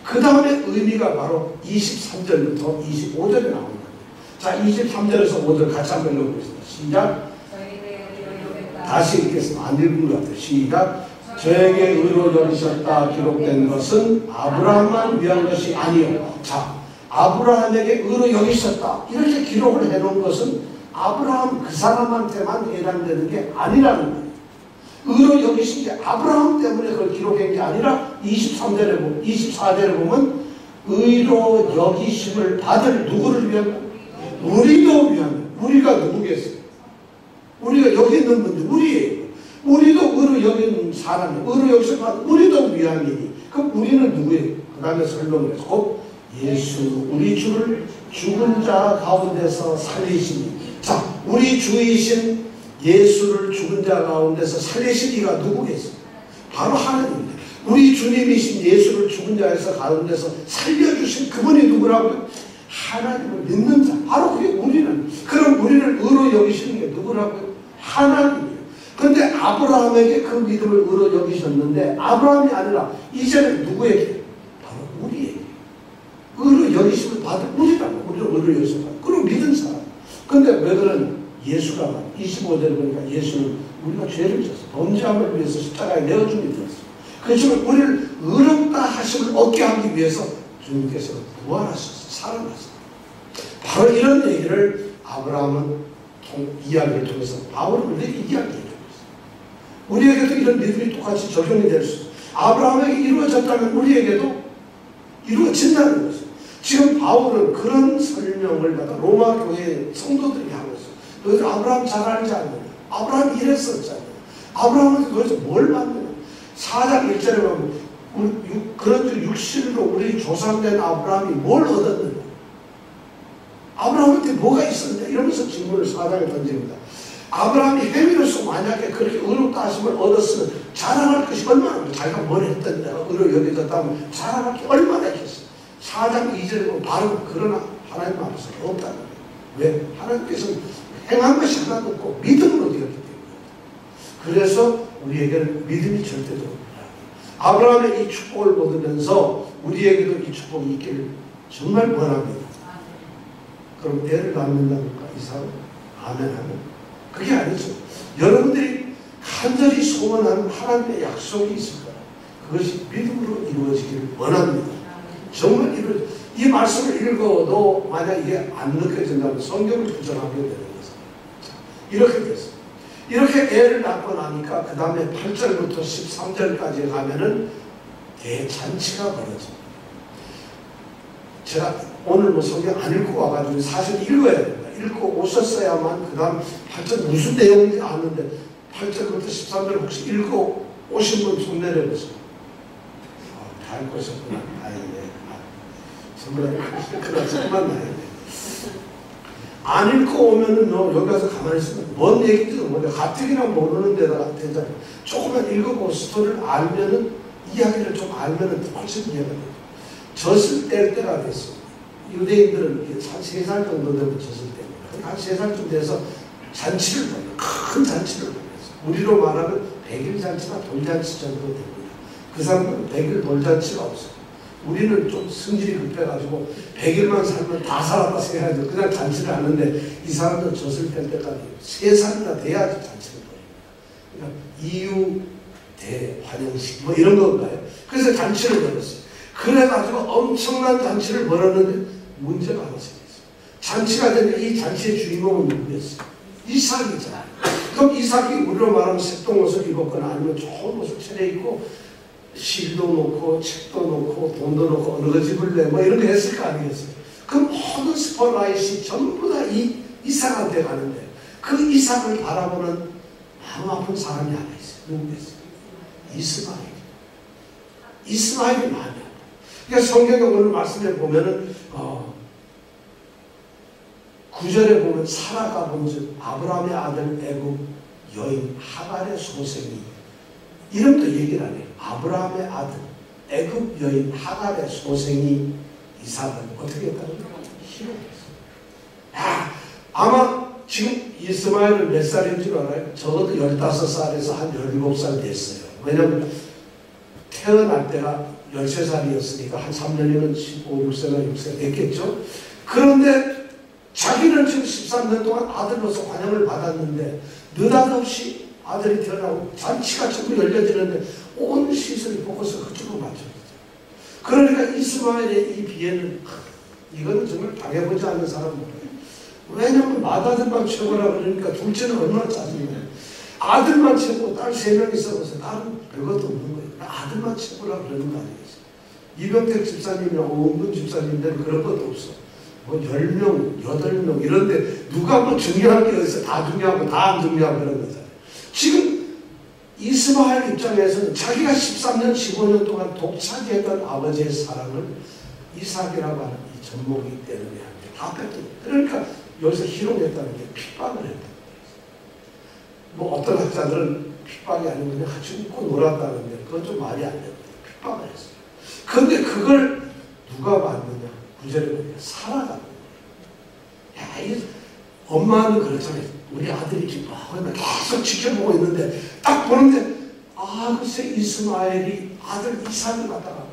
그 다음에 의미가 바로 23절부터 25절에 나옵니다. 자, 23절에서 5절 같이 한번 읽어보겠습니다. 시작. 다시 읽겠습니다. 안 읽은 것 같아요. 시작. 저에게 의로 여기셨다 기록된 것은 아브라함만 위한 것이 아니요. 자, 아브라함에게 의로 여기셨다 이렇게 기록을 해놓은 것은 아브라함 그 사람한테만 해당되는 게 아니라는 거예요. 의로 여기신 게 아브라함 때문에 그걸 기록한 게 아니라 24절에 보면 의로 여기심을 받을 누구를 위한? 우리도 위한. 우리가 누구겠어요? 우리가 여기 있는 분들 우리예요. 우리도 의로 여기는 사람이에요. 의로 여기심을 받을 우리도 위함이니 그럼 우리는 누구예요? 그 다음에 설명을 해서 곧 예수 우리 주를 죽은 자 가운데서 살리시니. 자, 우리 주이신 예수를 죽은 자 가운데서 살리신 이가 누구겠어요? 바로 하나님입니다. 우리 주님이신 예수를 죽은 자에서 가운데서 살려주신 그분이 누구라고요? 하나님을 믿는 자. 바로 그게 우리는. 그럼 우리를 의로 여기시는 게 누구라고요? 하나님이에요. 그런데 아브라함에게 그 믿음을 의로 여기셨는데 아브라함이 아니라 이제는 누구에게? 바로 우리에게. 의로 여기심을 받은 우리라고. 우리를 의로 여기심을 받은. 그리고 믿은 사람. 그런데 왜 그러냐? 예수가 25절에 보니까 예수는 우리가 죄를 졌어. 범죄함을 위해서 십자가에 내어줌이 되었어. 그렇지만 우리를 의롭다 하심을 얻게 하기 위해서 주님께서 부활하셔서 살아났어. 바로 이런 얘기를 아브라함은 이야기를 통해서 바울은 우리에게 이야기해 주고 있어요. 우리에게도 이런 믿음이 똑같이 적용이 될 수 있어요. 아브라함에게 이루어졌다면 우리에게도 이루어진다는 거죠. 지금 바울은 그런 설명을 받아 로마 교회 성도들이 하고 있어요. 너희들 아브라함 잘 알지 않느냐? 아브라함이 이랬었잖아요. 아브라함한테 도대체 뭘 받느냐? 4장 1절에 보면 그런즉 육신으로 우리 조상된 아브라함이 뭘 얻었느냐? 아브라함한테 뭐가 있었느냐? 이러면서 질문을 4장에 던집니다. 아브라함이 행위로서 만약에 그렇게 의롭다 하심을 얻었으면 자랑할 것이 얼마나 많아요. 자기가 뭘 했던 내가 의로 여겨졌다면 자랑할 게 얼마나 있겠어요. 4장 2절에 보면 바로 그러나 하나님 앞에서 없다는 거예요. 왜? 하나님께서는 행한 것이 하나도 없고 믿음으로 되었기 때문에. 그래서 우리에게는 믿음이 절대로 없다. 아브라함의 이 축복을 받으면서 우리에게도 이 축복이 있기를 정말 원합니다. 그럼 애를 낳는다니까 이삭은? 아멘 하면? 그게 아니죠. 여러분들이 간절히 소원하는 하나님의 약속이 있을 거예요. 그것이 믿음으로 이루어지기를 원합니다. 정말 이 말씀을 읽어도 만약 이게 안 느껴진다면 성경을 부정하게 되는 거죠. 이렇게 됐어요. 이렇게 애를 낳고 나니까 그 다음에 8절부터 13절까지 가면은 대잔치가 벌어집니다. 제가 오늘 뭐 성경 안 읽고 와가지고 사실 읽어야 됩니다. 읽고 오셨어야만 그 다음 8절 무슨 내용인지 아는데 8절부터 13절 혹시 읽고 오신 분 손 내려보세요. 다 읽고 오셨구나. 다행이네. 정말 그만 나요. 안 읽고 오면은 여기 가서 가만히 있으면 뭔 얘기인지도 몰라요. 가뜩이나 모르는 데다가 되잖아요. 조금만 읽어보고 스토리를 알면은 이야기를 좀 알면은 훨씬 이해가 돼요. 젖을 뗄 때가 됐어요. 유대인들은 한 3살 정도 되면 젖을 뗍니다. 한 3살쯤 돼서 잔치를 벌여요. 큰 잔치를 벌여요. 우리로 말하면 100일 잔치나 돌잔치 정도 됩니다. 그 사람은 100일 돌잔치가 없어요. 우리는 좀 성질이 급해가지고 100일만 살면 다 살았다 생각하죠. 그냥 잔치를 하는데 이 사람들은 젖을 뗄 때까지 3살이나 돼야지 잔치를 벌여요. 그러니까 이유 대환영식 뭐 이런 건가요? 그래서 잔치를 벌였어요. 그래가지고 엄청난 잔치를 벌였는데 문제가 하나 생겼어요. 잔치가 되면 이 잔치의 주인공은 누구였어요? 이삭이잖아요. 그럼 이삭이 우리로 말하면 색동옷을 입었거나 아니면 좋은 옷을 차려입고 실도 놓고 책도 놓고 돈도 놓고 어느 거 집을래 뭐 이런 거 했을 거 아니겠어요? 그 모든 스포라이트이 전부 다 이삭한테 가는데 그 이삭을 바라보는 마음 아픈 사람이 하나 있어요. 누구겠어요? 이스마엘이 마음이 아파요. 그러니까 성경에 오늘 말씀에 보면은 9절에 보면 사라가 본즉 아브라함의 아들 애굽 여인 하갈의 소생이 이름도 얘기를 안 해요. 아브라함의 아들 애굽 여인 하갈의 소생이 이삭을 어떻게 했다는 거예요? 희롱했어요. 아마 지금 이스마엘은 몇 살인 줄 알아요? 적어도 15살에서 한 17살 됐어요. 왜냐하면 태어날 때가 13살이었으니까 한 3년이면 15, 6세나 6세 됐겠죠? 그런데 자기는 지금 13년 동안 아들로서 환영을 받았는데 느닷없이 아들이 태어나고 잔치가 전부 열려지는데 온 시선이 포커스가 그쪽으로 맞춰졌죠. 그러니까 이스마엘의 이 비애는 이거는 정말 당해보지 않는 사람은 몰라요. 왜냐하면 맏아들만 최고라 그러니까 둘째는 얼마나 짜증나요. 아들만 최고 딸 3명 있어서 나는 별것도 없는 거예요. 아들만 최고라 그러는 거 아니겠어요. 이병택 집사님이나 오은근 집사님들은 그런 것도 없어. 뭐 10명, 8명 이런데 누가 뭐 중요한 게 어디서 다 중요하고 다 안 중요하고 그런 거잖아요. 지금 이스마엘 입장에서는 자기가 13년, 15년 동안 독차지했던 아버지의 사랑을 이삭이라고 하는 이 젖먹이기 때문에 다 뺐던 거예요. 그러니까 여기서 희롱했다는 게 핍박을 했다는 거예요. 뭐 어떤 학자들은 핍박이 아니고 그냥 같이 웃고 놀았다는데 그건 좀 말이 안 됩니다. 핍박을 했어요. 그런데 그걸 누가 봤느냐? 9절에 보니까 사라가. 야, 이 엄마는 그렇잖아요. 우리 아들이 기뻐하고 계속 지켜보고 있는데 딱 보는데 글쎄 이스마엘이 아들 이삭을 갖다가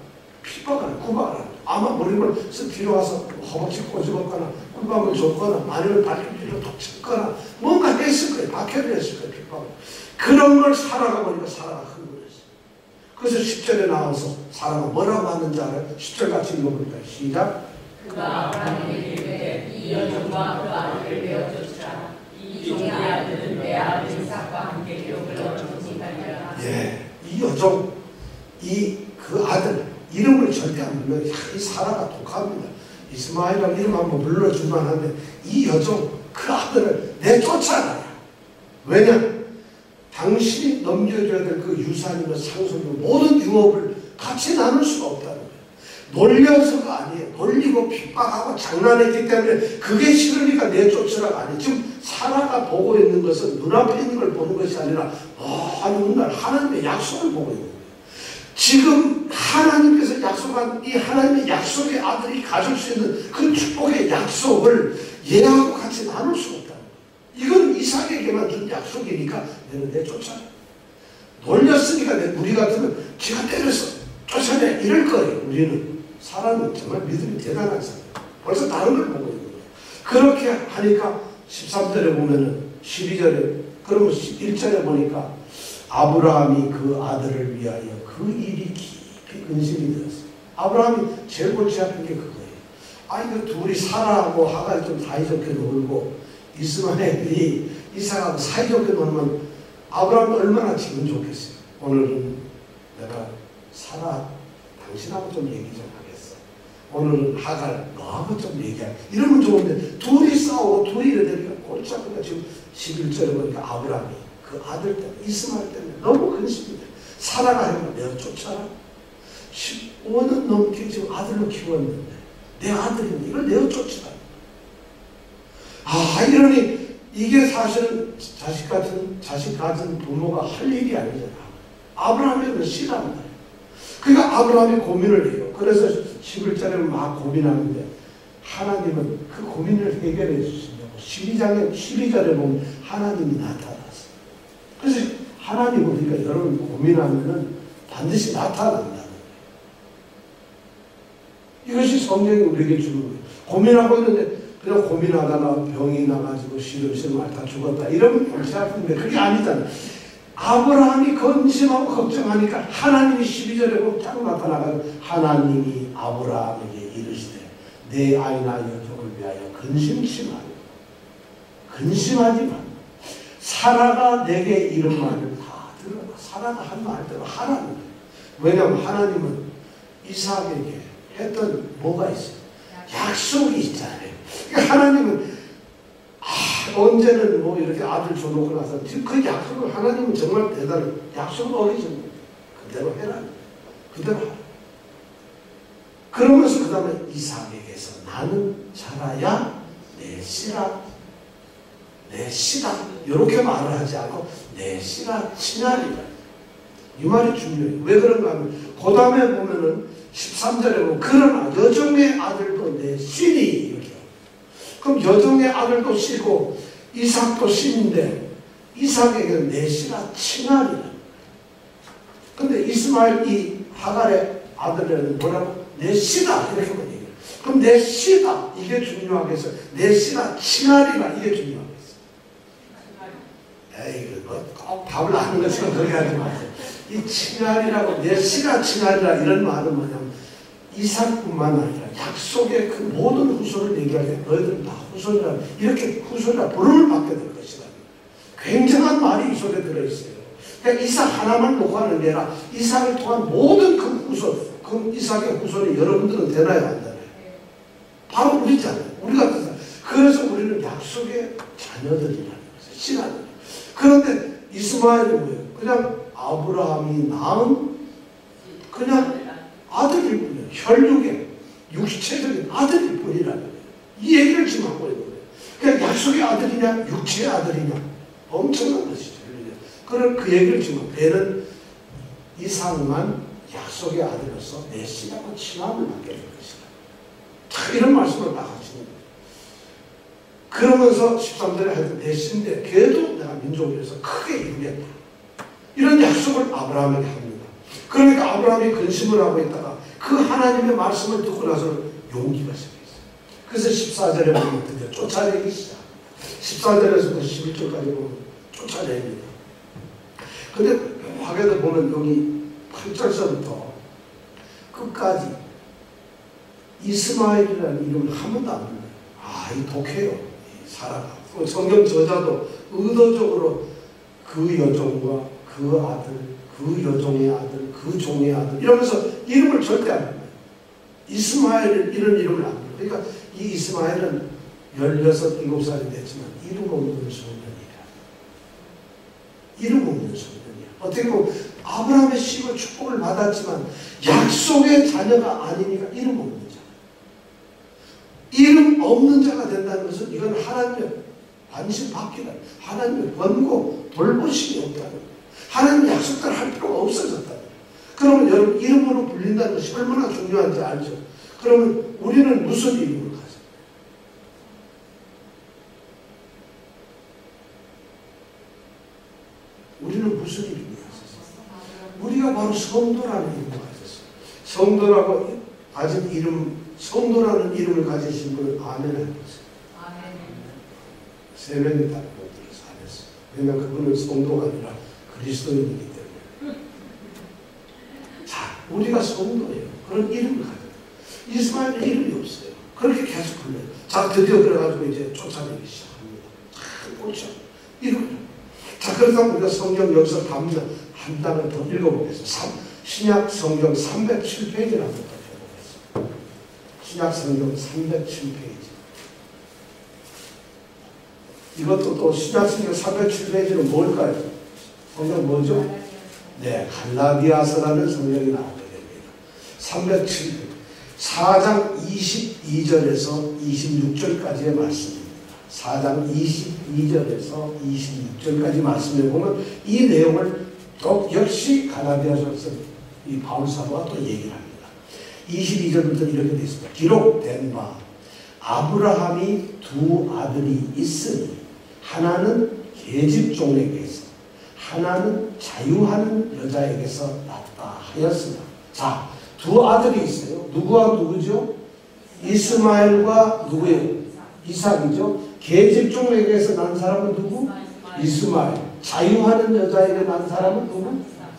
핍박을 구박을 하는 아마 머리를 쓱 뒤로 와서 허벅지 꼬집었거나 꿀밤을 줬거나 아니면 발길로 톡 쳤거나 뭔가 했을 거예요. 박해를 했을 거예요. 핍박을. 그런 걸 사라가 보니까 사라가 흥분했어요. 그래서 10절에 나와서 사라가 뭐라고 하는지 알아요? 10절 같이 읽어볼까요? 시작. 그가 아브라함에게 이르되 이 여종과 그 아들을 내어주시라. 이 종의 아들은 내 아들 이삭과 함께 기록을 얻어주시다니라. 예, 이 여종, 그 아들 이름을 절대 안 불러요. 이 사라가 독합니다. 이스마엘이라는 이름 한번 불러주만 한데 이 여종, 그 아들을 내쫓아라. 왜냐? 당신이 넘겨줘야 될 그 유산이나 상속이나 모든 유업을 같이 나눌 수가 없다는 거예요. 놀려서가 아니에요. 놀리고 핍박하고 장난했기 때문에 그게 싫으니까 내쫓으라가 아니에요. 지금 사라가 보고 있는 것은 눈앞에 있는 걸 보는 것이 아니라 어느 날 하나님의 약속을 보고 있는 거예요. 지금 하나님께서 약속한 이 하나님의 약속의 아들이 가질 수 있는 그 축복의 약속을 얘하고 같이 나눌 수 없다. 이건 이삭에게만 준 약속이니까 너는 내쫓아. 놀렸으니까 우리 같으면 지가 때려서 쫓아내 이럴 거예요. 우리는 사람은 정말 믿음이 대단한 사람. 벌써 다른 걸 보고 있는 거예요. 그렇게 하니까 13절에 보면은 12절에 그러면 1절에 보니까 아브라함이 그 아들을 위하여 그 일이 깊이 근심이 되었어요. 아브라함이 제일 골치 아픈 게 그거예요. 그 둘이 사라하고 하갈이 좀 사이좋게 놀고 이스마엘이 이삭하고 사이좋게 놀면 아브라함은 얼마나 기분 좋겠어요. 오늘은 내가 사라 당신하고 좀 얘기 좀 하겠어. 오늘은 하갈 너하고 좀 얘기하겠어. 이러면 좋은데 둘이 싸우고 둘이 이러니까 골치 아프니까 지금 11절에 보니까 아브라함이 그 아들 때문에 이스마엘 때문에 너무 근심이 돼. 사라가 하면 내가 쫓아라. 15년 넘게 지금 아들로 키웠는데 내 아들인데 이걸 내어 쫓으라. 이러니 이게 사실은 자식 가진 부모가 할 일이 아니잖아. 아브라함에는 싫어한다. 그러니까 아브라함이 고민을 해요. 그래서 11절에 막 고민하는데 하나님은 그 고민을 해결해 주시려고 12절에 보면 하나님이 나타났어요. 그래서 하나님 우리가 여러분 고민하면은 반드시 나타난다는 거예요. 이것이 성경이 우리에게 주는 거예요. 고민하고 있는데 그냥 고민하다가 병이 나가지고 시름시름 앓다 죽었다 이러면 골치 아픈데 그게 아니잖아요. 아브라함이 근심하고 걱정하니까 하나님이 12절에 보면 딱 나타나가지고 하나님이 아브라함에게 이르시되 내 아이나 여종을 위하여 근심치 말고 근심하지 말고 사라가 내게 이런 말을 다 들어라. 사라가 한 말대로 하라는 거예요. 왜냐하면 하나님은 이삭에게 했던 뭐가 있어요? 약속이 있잖아요. 그러니까 하나님은 언제는 뭐 이렇게 아들 줘놓고 나서 그 약속을 하나님은 정말 대단해. 약속을 어기지 마. 그대로 해라. 그대로 하라. 그러면서 그 다음에 이삭에게서 나는 자라야 내 씨라 내 씨라 이렇게 말을 하지 않고 내 씨라 친하리라. 이 말이 중요해요. 왜 그런가 하면 그 다음에 보면은 13절에 보면 그러나 여종의 아들도 내 씨니 이렇게. 그럼 여종의 아들도 씨고 이삭도 씨인데 이삭에게는 내 씨라 친하리라. 근데 이스마엘 이 하갈의 아들에는 뭐라고? 내 씨다 이렇게만 얘기해요. 그럼 내 씨다 이게 중요하겠어. 내 씨라 친하리라 이게 중요하겠어. 에이 뭐 답을 아는 것처럼 그렇게 하지 마세요. 이 친하리라고 내 씨라 친하리라 이런 말은 뭐냐면 이삭뿐만 아니라 약속의 그 모든 후손을 얘기할 때 너희들은 다 후손이라 이렇게 후손이라 부름을 받게 될 것이다. 굉장한 말이 이 속에 들어있어요. 그러니까 이삭 하나만 놓고 하는 게 아니라 이삭을 통한 모든 그 후손, 그 이삭의 후손이 여러분들은 되나요 안 되나요? 바로 우리잖아요. 우리가 그래서 우리는 약속의 자녀들이라는 것을 신하는. 그런데 이스마엘이 뭐예요? 그냥 아브라함이 낳은 그냥 아들일 뿐이에요. 혈육의 육체적인 아들일 뿐이라는 거예요. 이 얘기를 지금 하고 있는 거예요. 그냥 약속의 아들이냐 육체의 아들이냐 엄청난 것이죠. 그런 그 얘기를 지금 배는 이삭만 약속의 아들로서 내 씨라고 칭함을 받게 될 것이다. 자, 이런 말씀을 딱 하시는 거예요. 그러면서 13절에 하여튼 내 씨인데 걔도 내가 민족을 위해서 크게 이루겠다. 이런 약속을 아브라함에게 합니다. 그러니까 아브라함이 근심을 하고 있다가 그 하나님의 말씀을 듣고 나서 용기가 생겼어요. 그래서 14절에 보면 드디어 쫓아내기 시작. 14절에서부터 11절까지 보면 쫓아냅니다. 근데 묘하게도 보면 여기 8절서부터 끝까지 이스마엘이라는 이름을 한 번도 안 불러요. 이 독해요. 이 사라가. 성경 저자도 의도적으로 그 여종과 그 아들, 그 여종의 아들, 그 종의 아들 이러면서 이름을 절대 안 불러요. 이스마엘 이런 이름을 안 불러요. 그러니까 이 이스마엘은 16, 7살이 됐지만 이름 없는 소년이라. 이름 없는 소년이야. 어떻게 보면 아브라함의 씨로 축복을 받았지만 약속의 자녀가 아니니까 이름 없는 자. 이름 없는 자가 된다는 것은 이건 하나님의 관심 받기다. 하나님의 권고, 돌보심이 없다는 거예요. 하나님 약속대로 할 필요가 없어졌다는 거예요. 그러면 여러분 이름으로 불린다는 것이 얼마나 중요한지 알죠? 그러면 우리는 무슨 이름으로 가죠? 우리는 무슨 이름을 가졌어요? 우리가 바로 성도라는 이름을 가졌어요. 성도라고 가진 이름, 성도라는 이름을 가지신 분은 아멘 해보세요. 세 명이 다 들어서 안 했어요. 왜냐하면 그분은 성도가 아니라 그리스도인이기 때문에. 자, 우리가 성도예요. 그런 이름을 가져요. 이스마엘은 이름이 없어요. 그렇게 계속 불러요. 자, 드디어 그래가지고 이제 쫓아내기 시작합니다. 그렇죠. 이름. 자, 그래서 우리가 성경 여기서 한 단을 더 읽어보겠습니다. 신약 성경 307페이지를 한번 더 읽어보겠습니다. 신약 성경 307페이지. 이것도 또 신약 성경 307페이지는 뭘까요? 성경 뭐죠? 네, 갈라디아서라는 성경이 나오게 됩니다. 307페이지. 4장 22절에서 26절까지의 말씀입니다. 4장 22절에서 26절까지 말씀을 보면 이 내용을 또 역시 갈라디아서에서 이 바울 사도가 또 얘기를 합니다. 22절부터 이렇게 되어 있습니다. 기록된 바 아브라함이 두 아들이 있으니 하나는 계집종에게서 하나는 자유하는 여자에게서 났다 하였으나, 자, 두 아들이 있어요. 누구와 누구죠? 이스마엘과 누구예요? 이삭이죠. 계집종에게서 난 사람은 누구? 이스마엘. 자유하는 여자에게 난 사람은 누구?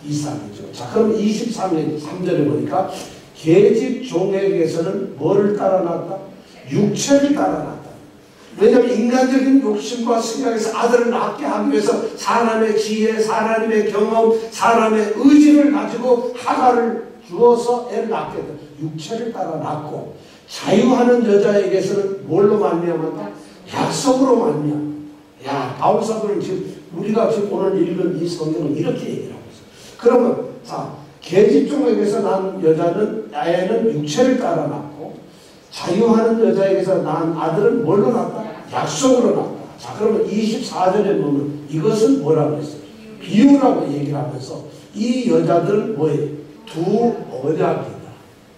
이삭이죠. 자, 그럼 23절에 보니까 계집종에게서는 뭐를 따라 났다? 육체를 따라 났다. 왜냐하면 인간적인 욕심과 생각에서 아들을 낳게 하기 위해서 사람의 지혜, 사람의 경험, 사람의 의지를 가지고 하가를 주어서 애를 낳게 된다. 육체를 따라 낳고, 자유하는 여자에게서는 뭘로 말미암았다? 약속으로 말미암았다. 야, 바울 사도는 지금 우리가 지금 오늘 읽은 이 성경은 이렇게 얘기를 하고 있어요. 그러면 자, 계집종에게서 난 여자는, 애는 육체를 따라 낳고, 자유하는 여자에게서 난 아들은 뭘로 낳았다? 약속으로 낳았다. 자, 그러면 24절에 보면 이것은 뭐라고 했어요? 비유라고 얘기를 하면서 이 여자들은 뭐예요? 두 언약이다.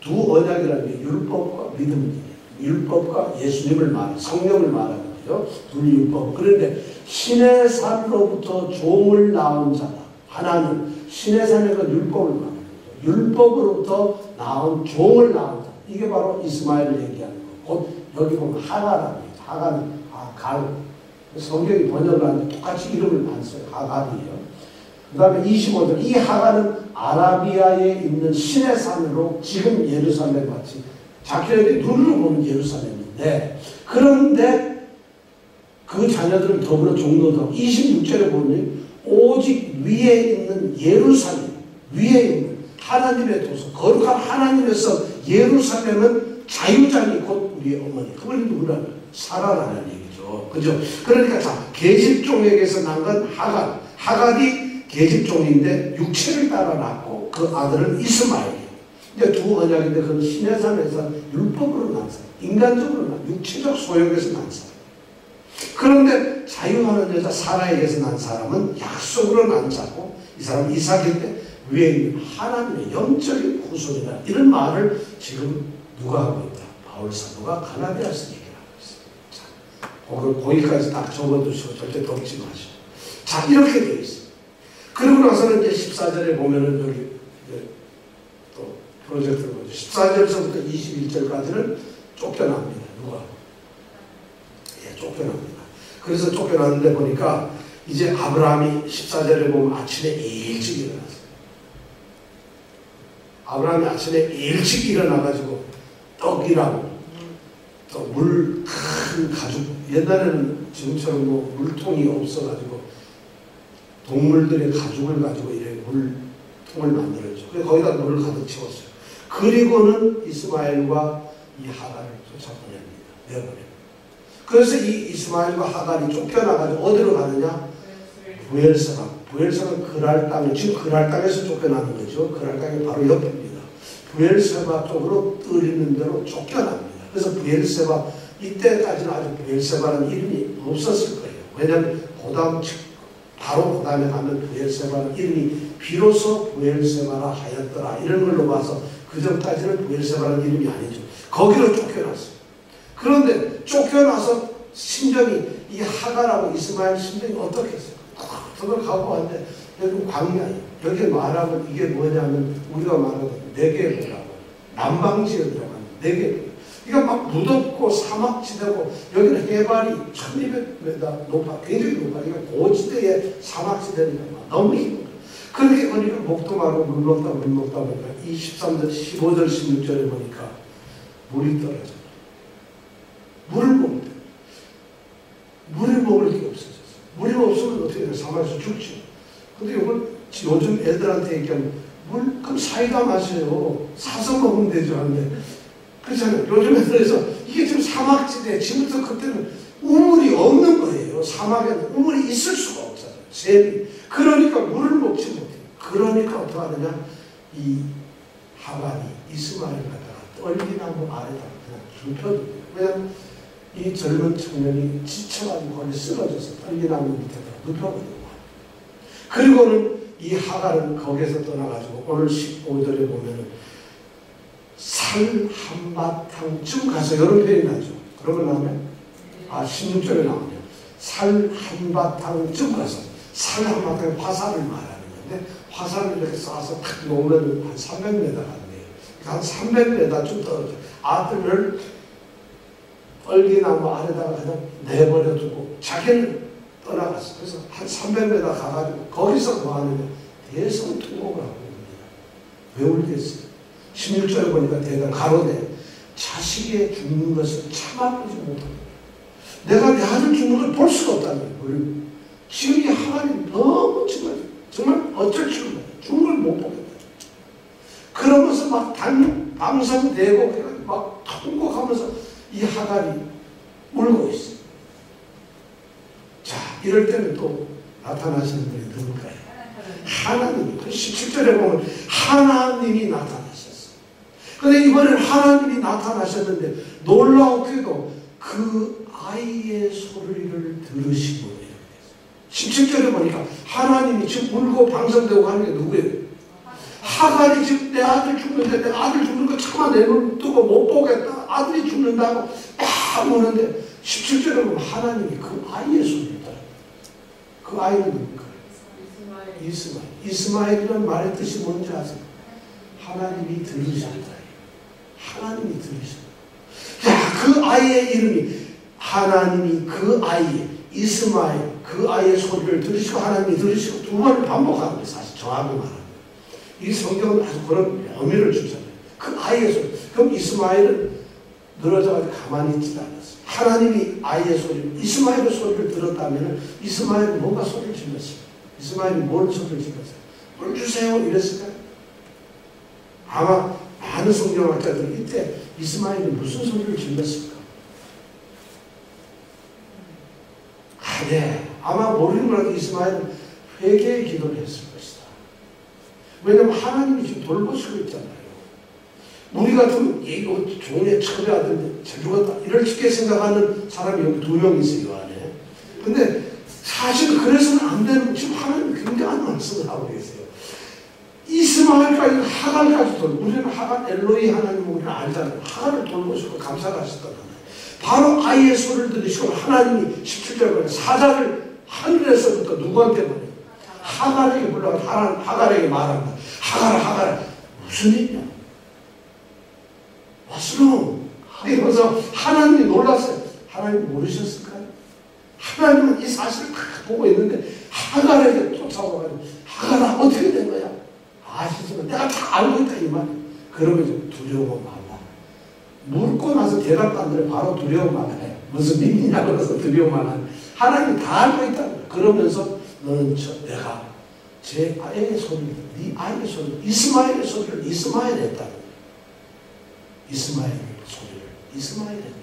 두 언약이라는 게 율법과 믿음이에요. 율법과 예수님을 말하는, 성령을 말하는 거죠. 둘 율법. 그런데 신의 산으로부터 종을 낳은 자다. 하나는 신의 산에 그 율법을 말하는 거죠. 율법으로부터 낳은 종을 낳은 자. 이게 바로 이스마엘을 얘기하는 거. 곧 여기 보면 하가라는 거죠. 하가는 갈. 성경이 번역을 하는데 똑같이 이름을 안 써요. 하갈이에요. 그 다음에 25절. 이 하가는 아라비아에 있는 신의 산으로 지금 예루살렘 같이 자기에게 눈으로 보면 예루살렘인데, 그런데 그 자녀들은 더불어 종로도 26절에 보면 오직 위에 있는 예루살렘, 위에 있는 하나님의 도서, 거룩한 하나님에서 예루살렘은 자유자니 곧 우리의 어머니. 그분이 누구라면 사라라는 얘기죠. 그죠? 그러니까 자, 계집종에게서 난 건 하갈. 하갈이 계집종인데 육체를 따라 낳고 그 아들은 이스마엘이에요. 이제 두 언약인데 그건 신의 산에서 율법으로 난 사람, 인간적으로 난, 육체적 소욕에서 난 사람. 그런데 자유하는 여자 사라에게서 난 사람은 약속으로 난 자고, 이 사람 이삭인데 위에 있는 하나님의 영적인 후손이다. 이런 말을 지금 누가 하고 있다? 바울 사도가 갈라디아서 얘기를 하고 있어요. 자, 거기까지 딱 적어두시고 절대 덮지 마시고. 자, 이렇게 되어 있어요. 그러고 나서는 이제 14절에 보면은 여기 또 프로젝트를 보죠. 14절서부터 21절까지는 쫓겨납니다. 누가? 예, 쫓겨납니다. 그래서 쫓겨났는데 보니까 이제 아브라함이 14절에 보면 아침에 일찍 일어났어요. 아브라함이 아침에 일찍 일어나가지고 떡이랑 또 물 큰 가죽, 옛날에는 지금처럼 뭐 물통이 없어가지고 동물들의 가죽을 가지고 이렇게 물통을 만들었죠. 그래서 거기다 물을 가득 채웠어요. 그리고는 이스마엘과 이 하갈을 쫓아보냅니다. 내어보냅니다. 그래서 이 이스마엘과 하갈이 쫓겨나가지고 어디로 가느냐? 부엘세바. 부엘세바는 그랄 땅, 지금 그랄 땅에서 쫓겨나는 거죠. 그랄 땅이 바로 옆입니다. 부엘세바 쪽으로 뜨리는 대로 쫓겨납니다. 그래서 부엘세바, 이때까지는 아직 부엘세바라는 이름이 없었을 거예요. 왜냐하면 바로 그 다음에 가면 부엘세바라는 이름이 비로소 부엘세바라 하였더라 이런 걸로 봐서 그 전까지는 부엘세바라는 이름이 아니죠. 거기로 쫓겨났어요. 그런데 쫓겨나서 심정이, 이 하갈하고 이스마엘 심정이 어떻겠어요? 그걸 갖고 왔는데 여기 광야예요. 여기 말하면 이게 뭐냐면 우리가 말하는 네게브라고, 남방지에 들어가는 네게브. 그러니까 막 무덥고 사막지대고, 여기는 해발이 1200m 높아, 굉장히 높아. 그러니까 고지대의 사막지대니까 너무 힘들어. 그렇게 보니까 목도 마르고 물 먹다 보니까 이 13절, 15절, 16절에 보니까 물이 떨어져요. 물을 먹을 때. 물을 먹을 게 없어졌어요. 물이 없으면 어떻게 돼요? 사막에서 죽죠. 근데 이걸 요즘 애들한테 얘기하면 그럼 사이다 마셔요. 사서 먹으면 되죠. 하는데 그렇잖아요. 요즘 애들에서 이게 지금 사막지대, 지금부터 그때는 우물이 없는 거예요. 사막에는 우물이 있을 수가 없잖아요. 샘이. 그러니까 물을 먹지 못해요. 그러니까 어떻게 하느냐? 이 하갈이 이스마엘 갖다가 떨기나무 아래다가 그냥 눕혀둬요. 왜냐하면 이 젊은 청년이 지쳐가지고 거기 쓰러져서 떨기나무 밑에다가 눕혀버려요. 그리고는 이 하갈은 거기에서 떠나가지고 오늘 15절에 보면은 살 한바탕쯤 가서 이런 표현이 나죠. 그러고 나면 16절에 나오네요. 살 한바탕쯤 가서, 살 한바탕에 화살을 말하는 건데 화살을 이렇게 쏴서 탁 놓으면 한 300m 간대요. 한 300m쯤 떨어져. 아들을 떨기나무 아래다가 그냥 내버려두고 자기는 떠나갔어. 그래서 한 300m 가가지고 거기서 뭐 하느냐? 대성통곡을 하고 있습니다. 왜 울겠어요? 16절에 보니까 대단 가로되 자식의 죽는 것을 참아보지 못합니다. 내가 내 아들 죽는 걸 볼 수가 없다는 거예요. 지금 이 하나님 너무 정말 어쩔 줄 몰라요. 죽는 걸 못 보겠다. 그러면서 막 방성되고 막 통곡하면서 이 하갈이 울고 있어요. 자, 이럴 때는 또 나타나시는 분이 누굴까요? 하나님. 17절에 보면 하나님이 나타나셨어요. 그런데 이번에는 하나님이 나타나셨는데 놀라웠게도 그 아이의 소리를 들으시고 이렇게 됐어요. 17절에 보니까 하나님이 지금 울고 방성되고 하는 게 누구예요? 하갈이 지금 내 아들 죽는데, 내 아들 죽는 거 차마 내 눈 뜨고 못 보겠다. 아들이 죽는다고 딱 우는데 17절에 보면 하나님이 그 아이의 소리를 들어요. 그 아이는 누굴까요? 이스마엘. 이스마엘이라는 말의 뜻이 뭔지 아세요? 하나님이 들으신다. 하나님이 들으신다. 자, 그 아이의 이름이, 하나님이 그 아이의, 이스마엘, 그 아이의 소리를 들으시고 하나님이 들으시고 두 번을 반복하는 거예요. 사실 정확히 말하면. 이 성경은 아주 그런 의미를 주잖아요. 그 아이의 소리. 그럼 이스마엘은 늘어져가지고 가만히 있지 않았어요. 하나님이 아이의 소리, 이스마엘의 소리를 들었다면 이스마엘은 뭔가 소리를 질렀어요. 이스마엘이 뭔 소리를 질렀어요? 물 주세요 이랬을까요? 아마 많은 성경학자들은 이때 이스마엘이 무슨 소리를 질렀을까? 네. 아마 모르는 거라도 이스마엘은 회개의 기도를 했을 것이다. 왜냐면 하나님이 지금 돌보시고 있잖아요. 우리 같으면 이거 종의 첩의 아들 잘 죽었다 이렇게 생각하는 사람이 여기 2명 있어요. 이 안에. 근데 사실 그래서는 안 되는, 지금 하나님이 굉장한 말씀을 하고 계세요. 이스마엘까지 하갈까지 돌고, 우리는 하갈 엘로이 하나님을 우리는 알잖아요. 하갈을 돌보시고 감사를 하셨던 하나님. 바로 아이의 소리를 들으시고 하나님이 17절에 사자를 하늘에서부터 누구한테 보내요? 하갈에게 불러서 하갈에게 말합니다. 하갈아 무슨 일이냐? 왔으면 그래서 하나님이 놀랐어요. 하나님 모르셨을까요? 하나님은 이 사실을 다 보고 있는데 하갈에게 쫓아와가지고 하갈아 어떻게 된 거야? 아시지만 내가 다 알고 있다 이 말. 그러면 두려워 말라. 묻고 나서 대답도 안 들어 바로 두려워 말해. 무슨 믿느냐고 그래서 두려워 말라. 하나님이 다 알고 있다. 그러면서 너는 내가 제 아이의 소리를, 네 아이의 소리, 이스마엘의 소리를 이스마엘 했다. 이스마엘의 소리를 이스마엘 했다.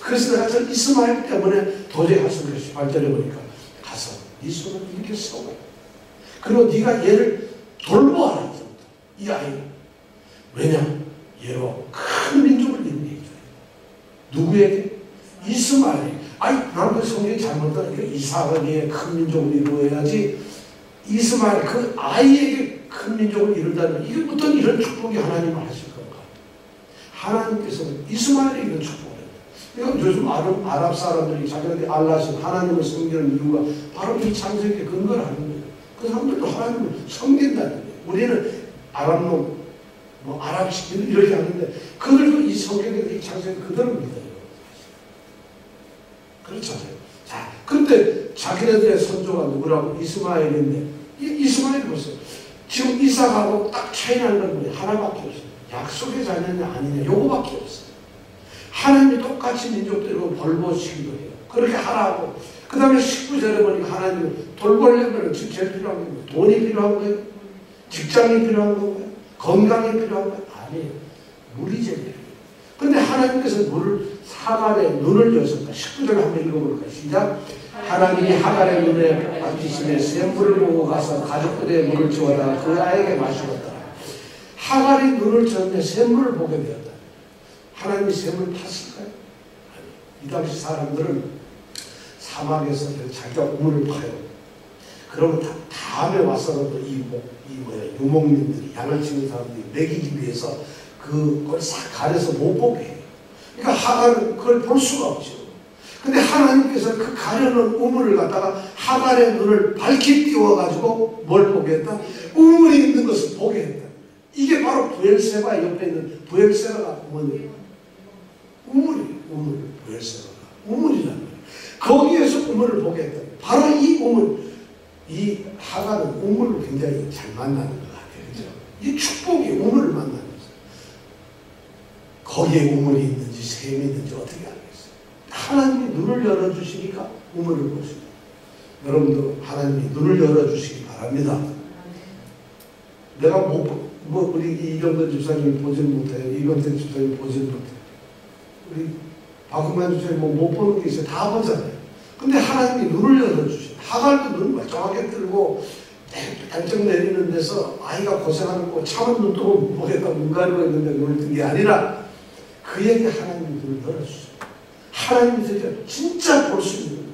그래서 내가 저 이스마엘 때문에 도저히 할 수 없이 18절에 보니까 가서 네 손을 이렇게 써봐. 그리고 네가 얘를 돌보아라. 이 아이를. 왜냐? 얘로 큰 민족을 이루게 해줘요. 누구에게? 이스마엘. 아니, 나도 성경이 잘못하니까 이삭을 얘 큰 민족을 이루어야지. 이스마엘 그 아이에게 큰 민족을 이룬다는 이게 어떤 이런 축복이 하나님을 하실 건가? 하나님께서는 이스마엘에게 이런 축복을 해요. 그러니까 요즘 아랍 사람들이 자기들이 알라신 하나님을 섬기는 이유가 바로 이 창세기에 근거를 하는 거예요. 그 사람들도 하나님을 섬긴다는 거예요. 우리는 아랍놈, 아랍식 이렇게 하는데 그들도 이 성경에 이 창세기 그대로 믿어요. 그렇잖아요. 자, 근데 자기네들의 선조가 누구라고? 이스마엘인데 이스마엘이 보세요. 지금 이삭하고 딱 차이 나는 건 뭐예요? 하나밖에 없어요. 약속의 자녀냐 아니냐 요거밖에 없어요. 하나님이 똑같이 민족들을 벌보시기도 해요. 그렇게 하라고. 그 다음에 19절에 보니까 하나님은 돌보려면 지금 제일 필요한 게 뭐예요? 돈이 필요한 거예요? 직장이 필요한 건가요? 건강이 필요한 거예요? 아니에요. 물이 제일 필요해요. 근데 하나님께서 물을 하갈의 눈을 여셨다. 19절에 한번 읽어볼까요? 시작. 하나님이 하갈의 눈에 박히심에 샘물을 보고 가서 가죽부대에 물을 주어다 그 아이에게 마시었다. 하갈이 눈을 졌는데 샘물을 보게 되었다. 하나님이 샘물을 탔을까요? 이 당시 사람들은 사막에서 자기가 우물을 파요. 그러면 다음에 와서라도 유목민들이 양을 치는 사람들이 먹이기 위해서 그걸 싹 가려서 못 보게 해요. 그러니까 하갈은 그걸 볼 수가 없죠. 근데 하나님께서 그 가려놓은 우물을 갖다가 하갈의 눈을 밝히 띄워가지고 뭘 보게 했다? 우물이 있는 것을 보게 했다. 이게 바로 부엘세바 옆에 있는 부엘세바가 뭐예요? 우물이에요. 우물. 부엘세바가 우물이라는 거예요. 거기에서 우물을 보게 했다. 바로 이 우물, 이 하갈은 우물을 굉장히 잘 만나는 것 같아요. 그죠? 이 축복이 우물을 만나는 거죠. 거기에 우물이 있는지 샘이 있는지 어떻게 알겠어요? 하나님이 눈을 열어주시니까 우물을 보십니다. 여러분도 하나님이 눈을 열어주시기 바랍니다. 내가 우리 이경근 집사님이 보지는 못해요. 이건태 집사님이 보지는 못해요. 우리 박은만 집사님이 못 보는 게 있어요. 다 보잖아요. 근데 하나님이 눈을 열어주셔요. 하갈도 눈을 멀쩡하게 뜨고 단정 내리는 데서 아이가 고생하는 거 참은 눈도 못 보겠다고 눈 가리고 있는데 눈을 뜬 게 아니라 그에게 하나님이 눈을 열어주셔요. 하나님이 진짜 볼 수 있는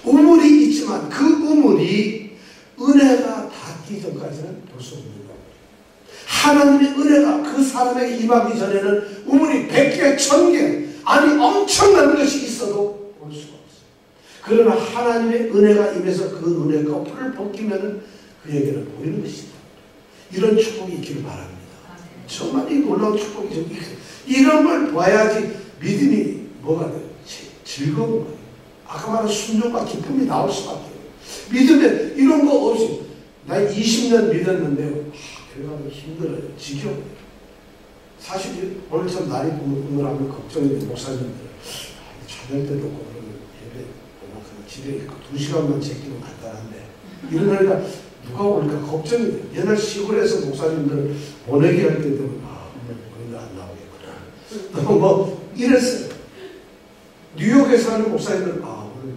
우물이 있지만 그 우물이 은혜가 닿기 전까지는 볼 수 없는 거예요. 하나님의 은혜가 그 사람에게 임하기 전에는 우물이 100개, 1000개 아니 엄청난 것이 있어도 볼 수가 없어요. 그러나 하나님의 은혜가 임해서 그 은혜 거풀을 벗기면 그에게는 보이는 것이다. 이런 축복이 있기를 바랍니다. 정말 이 놀라운 축복이 좀 있어요. 이런 걸 봐야지 믿음이 뭐가 돼요? 즐거운 거예요. 아까 말한 순종과 기쁨이 나올 수밖에 없어요. 믿음에 이런 거 없이 나 20년 믿었는데 그래가지고 힘들어요. 지겨워요. 사실 오늘처럼 날이 우물우물하면 걱정인데 목사님들 찾을 때도 없고 그러면 예배 집에 2시간만 제끼면 간단한데 이러니까 누가 올까 걱정이 돼요. 옛날 시골에서 목사님들 보내기 할 때 되면 오늘 안 나오겠구나. 뭐 이랬어요. 뉴욕에 사는 목사님들 오늘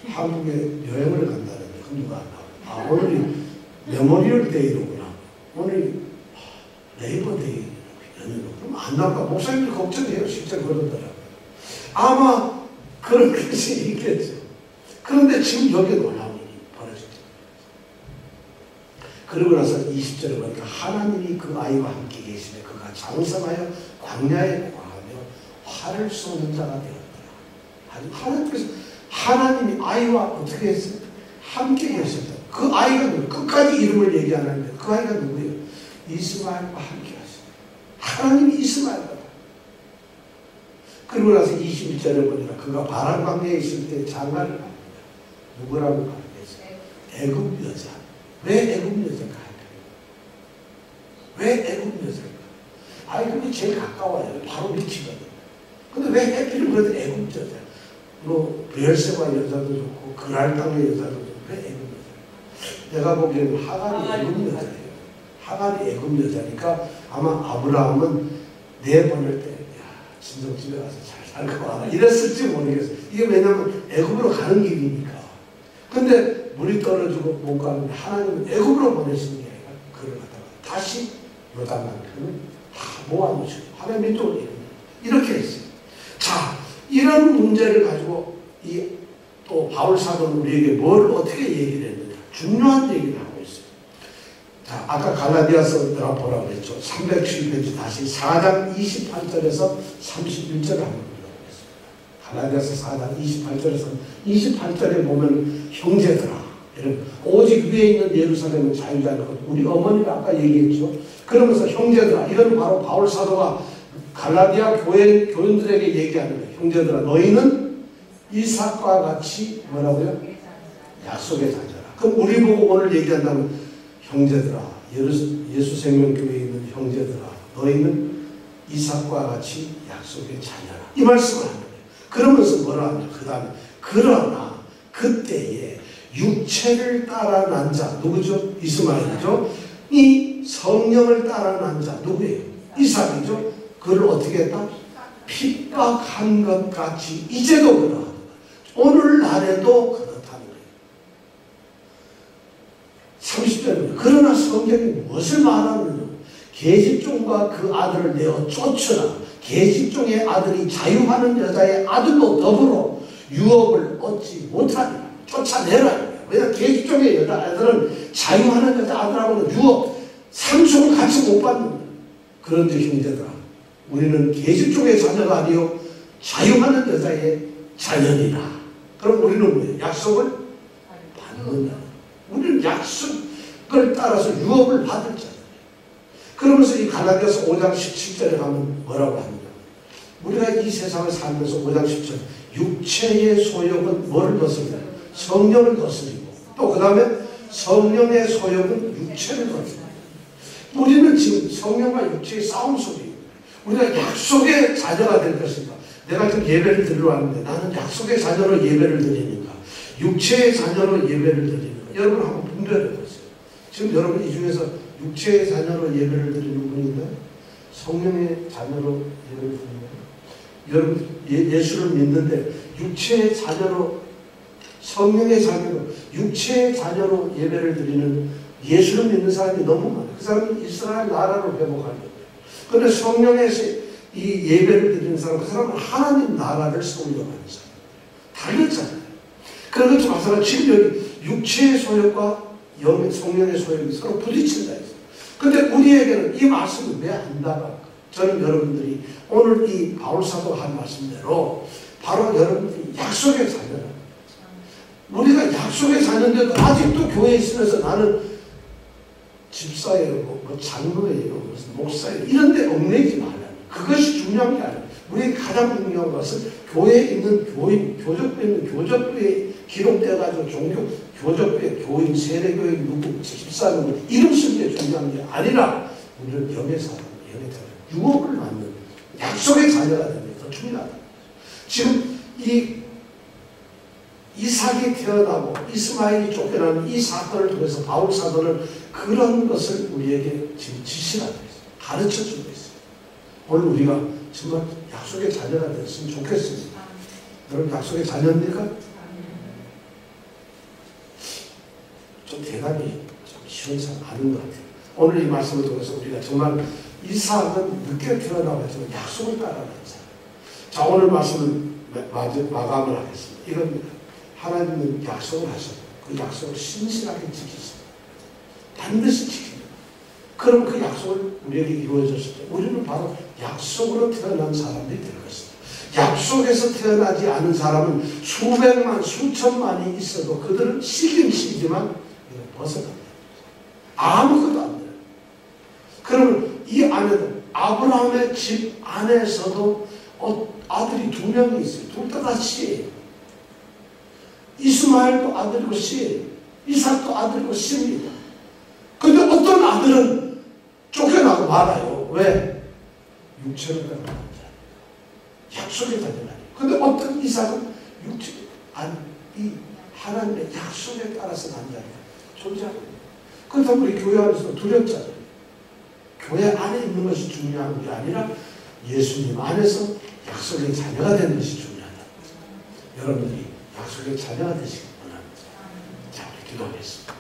한국에 여행을 간다는데 누가 안 나오고 오늘이 메모리얼 데이로구나. 오늘 레이버 데이 그럼 안 나올까? 목사님들 걱정해요. 실제 그러더라고요. 아마 그런 것이 있겠죠. 그런데 지금 여기에 놀라운 일이 벌어졌죠. 그러고 나서 20절에 보니까 하나님이 그 아이와 함께 계시되 그가 장성하여 광야에 거하며 화를 쏘는 자가 되었더라. 하나님께서 하나님이 아이와 어떻게 했어요? 함께 계셨다. 그 아이가 누구? 끝까지 이름을 얘기 안 하는데 그 아이가 누구예요? 이스마엘과 함께 하셨다. 하나님이 이스마엘과. 그리고 나서 21절에 보니까 그가 바람 광야에 있을 때 장가를 갑니다. 누구라고 가르쳤어요? 애굽 여자. 왜 애굽 여자가 할까요? 왜 애굽 여자가? 그게 제일 가까워요. 바로 밑이거든. 근데 왜 해필은 그래도 애굽 여자? 뭐 베엘세바 여자도 좋고 그랄 땅의 여자도 좋고 왜 애굽 여자? 내가 보기에는 하갈이 애굽 여자예요. 하갈이 애굽 여자니까 아마 아브라함은 내보낼 때 친정집에 가서 잘 살고 와라 이랬을지 모르겠어요. 이게 왜냐면 애굽으로 가는 길이니까. 근데 물이 떨어지고 못 가는데 하나님은 애굽으로 보내시는 게 아니라 그를 갖다가 다시 요단강을 모아놓으시고 하나님의 또 이렇게 했어요. 자, 이런 문제를 가지고 또 바울 사도는 우리에게 뭘 어떻게 얘기를 했느냐. 중요한 얘기를 하고 있어요. 자, 아까 갈라디아서 보라고 그랬죠. 312페이지 다시 4장 28절에서 31절 한번 읽어보겠습니다. 갈라디아서 4장 28절에서 28절에 보면 형제들아, 오직 위에 있는 예루살렘은 자유자는 것. 우리 어머니가 아까 얘기했죠. 그러면서 형제들아, 이건 바로 바울 사도가 갈라디아 교인들에게 얘기하는 거예요. 형제들아, 너희는 이삭과 같이 뭐라고요? 약속의 자녀라. 그럼 우리 보고 오늘 얘기한다면 형제들아, 예수 생명교회에 있는 형제들아, 너희는 이삭과 같이 약속의 자녀라. 이 말씀을 하는 거예요. 그러면서 뭐라 하냐. 그 다음에 그러나 그때에 육체를 따라 난 자, 누구죠? 이스마엘이죠. 이 성령을 따라 난 자, 누구예요? 이삭이죠. 그를 어떻게 했다? 핍박한 것 같이 이제도 그러하다. 오늘날에도 그렇다는 거예요. 30절입니다. 그러나 성경이 무엇을 말하느냐. 계집종과 그 아들을 내어 쫓으나 계집종의 아들이 자유하는 여자의 아들로 더불어 유업을 얻지 못하리라. 쫓아내라. 왜냐하면 계집종의 여자 아들은 자유하는 여자 아들하고는 유업, 상속을 같이 못 받는 거예요. 그런데 형제들아, 우리는 계집종의 자녀가 아니요 자유하는 여자의 자녀니라. 그럼 우리는 뭐예요? 약속을 받는 자. 우리는 약속을 따라서 유업을 받을 자예요. 그러면서 이 갈라디아서 5장 17절에 가면 뭐라고 하느냐. 우리가 이 세상을 살면서 5장 17절 육체의 소욕은 뭐를 거스르냐. 성령을 거스리고 또 그 다음에 성령의 소욕은 육체를 거스립니다. 우리는 지금 성령과 육체의 싸움 속에 우리가 약속의 자녀가 될 것인가. 내가 지금 예배를 드리러 왔는데 나는 약속의 자녀로 예배를 드리는가, 육체의 자녀로 예배를 드리는가. 여러분 한번 분별해 보세요. 지금 여러분 이 중에서 육체의 자녀로 예배를 드리는 분인가요? 성령의 자녀로 예배를 드리는 거예요? 여러분 예수를 믿는데 육체의 자녀로, 성령의 자녀로, 육체의 자녀로 예배를 드리는 예수를 믿는 사람이 너무 많아요. 그 사람은 이스라엘 나라를 회복하려고. 그런데 성령에서 이 예배를 드리는 사람, 그 사람은 하나님 나라를 세우려고 하는 사람. 달렸잖아요. 그런 것도 마찬가지로 지금 여기 육체의 소욕과 성령의 소욕이 서로 부딪힌다 했어요. 그런데 우리에게는 이 말씀을 왜 안 다가갈까? 저는 여러분들이 오늘 이 바울사도가 한 말씀대로 바로 여러분들이 약속의 자녀라. 우리가 약속의 자녀인데도 아직도 교회에 있으면서 나는 집사예요, 뭐 장로예요, 무슨 목사예요, 이런 데 얽매이지 말라는. 그것이 중요한 게 아니에요. 우리 가장 중요한 것은 교회에 있는 교인, 교적부에 있는 교적부에 기록되어가지고 종교, 교적부에 교인, 세례교인 누구, 집사 누구, 이름 쓰는 게 중요한 게 아니라 우리는 영예사람, 영예자람, 유업을 받는 약속의 자녀가 되는 게 더 중요하다. 지금 이삭이 태어나고 이스마엘이 쫓겨나는 이 사건을 통해서 바울 사도는 그런 것을 우리에게 지금 지시하고 있어요. 가르쳐주고 있어요. 오늘 우리가 정말 약속의 자녀가 됐으면 좋겠습니다. 여러분 약속의 자녀입니까? 좀 대답이 좀 시원치 않은 것 같아요. 오늘 이 말씀을 통해서 우리가 정말 이삭은 늦게 태어나고 했지만 약속을 따라가는 사람. 자, 오늘 말씀을 마감을 하겠습니다. 이겁니다. 하나님은 약속을 하셨고 그 약속을 신실하게 지키십니다. 반드시 지킵니다. 그럼 그 약속을 우리에게 이루어졌을 때 우리는 바로 약속으로 태어난 사람들이 될 것입니다. 약속에서 태어나지 않은 사람은 수백만 수천만이 있어도 그들은 시김시지만 벗어납니다. 아무것도 안 돼요. 그러면 이 안에도 아브라함의 집 안에서도 아들이 2명이 있어요. 둘 다 씨예요. 이스마엘도 아들이고 씨예요. 이삭도 아들이고 씨입니다. 그런데 어떤 아들은 쫓겨나고 말아요. 왜? 육체를 따라 가는 자. 약속의 자녀가 아니에요. 그런데 어떤 이삭은 육체, 아니, 이 하나님의 약속에 따라서 난 자니까 존재하고 있어요. 그렇다고 우리 교회 안에서 두렵잖아요. 교회 안에 있는 것이 중요한 게 아니라 예수님 안에서 약속의 자녀가 되는 것이 중요하다. 여러분들이 약속의 자녀가 되시기 바랍니다. 자, 우리 기도하겠습니다.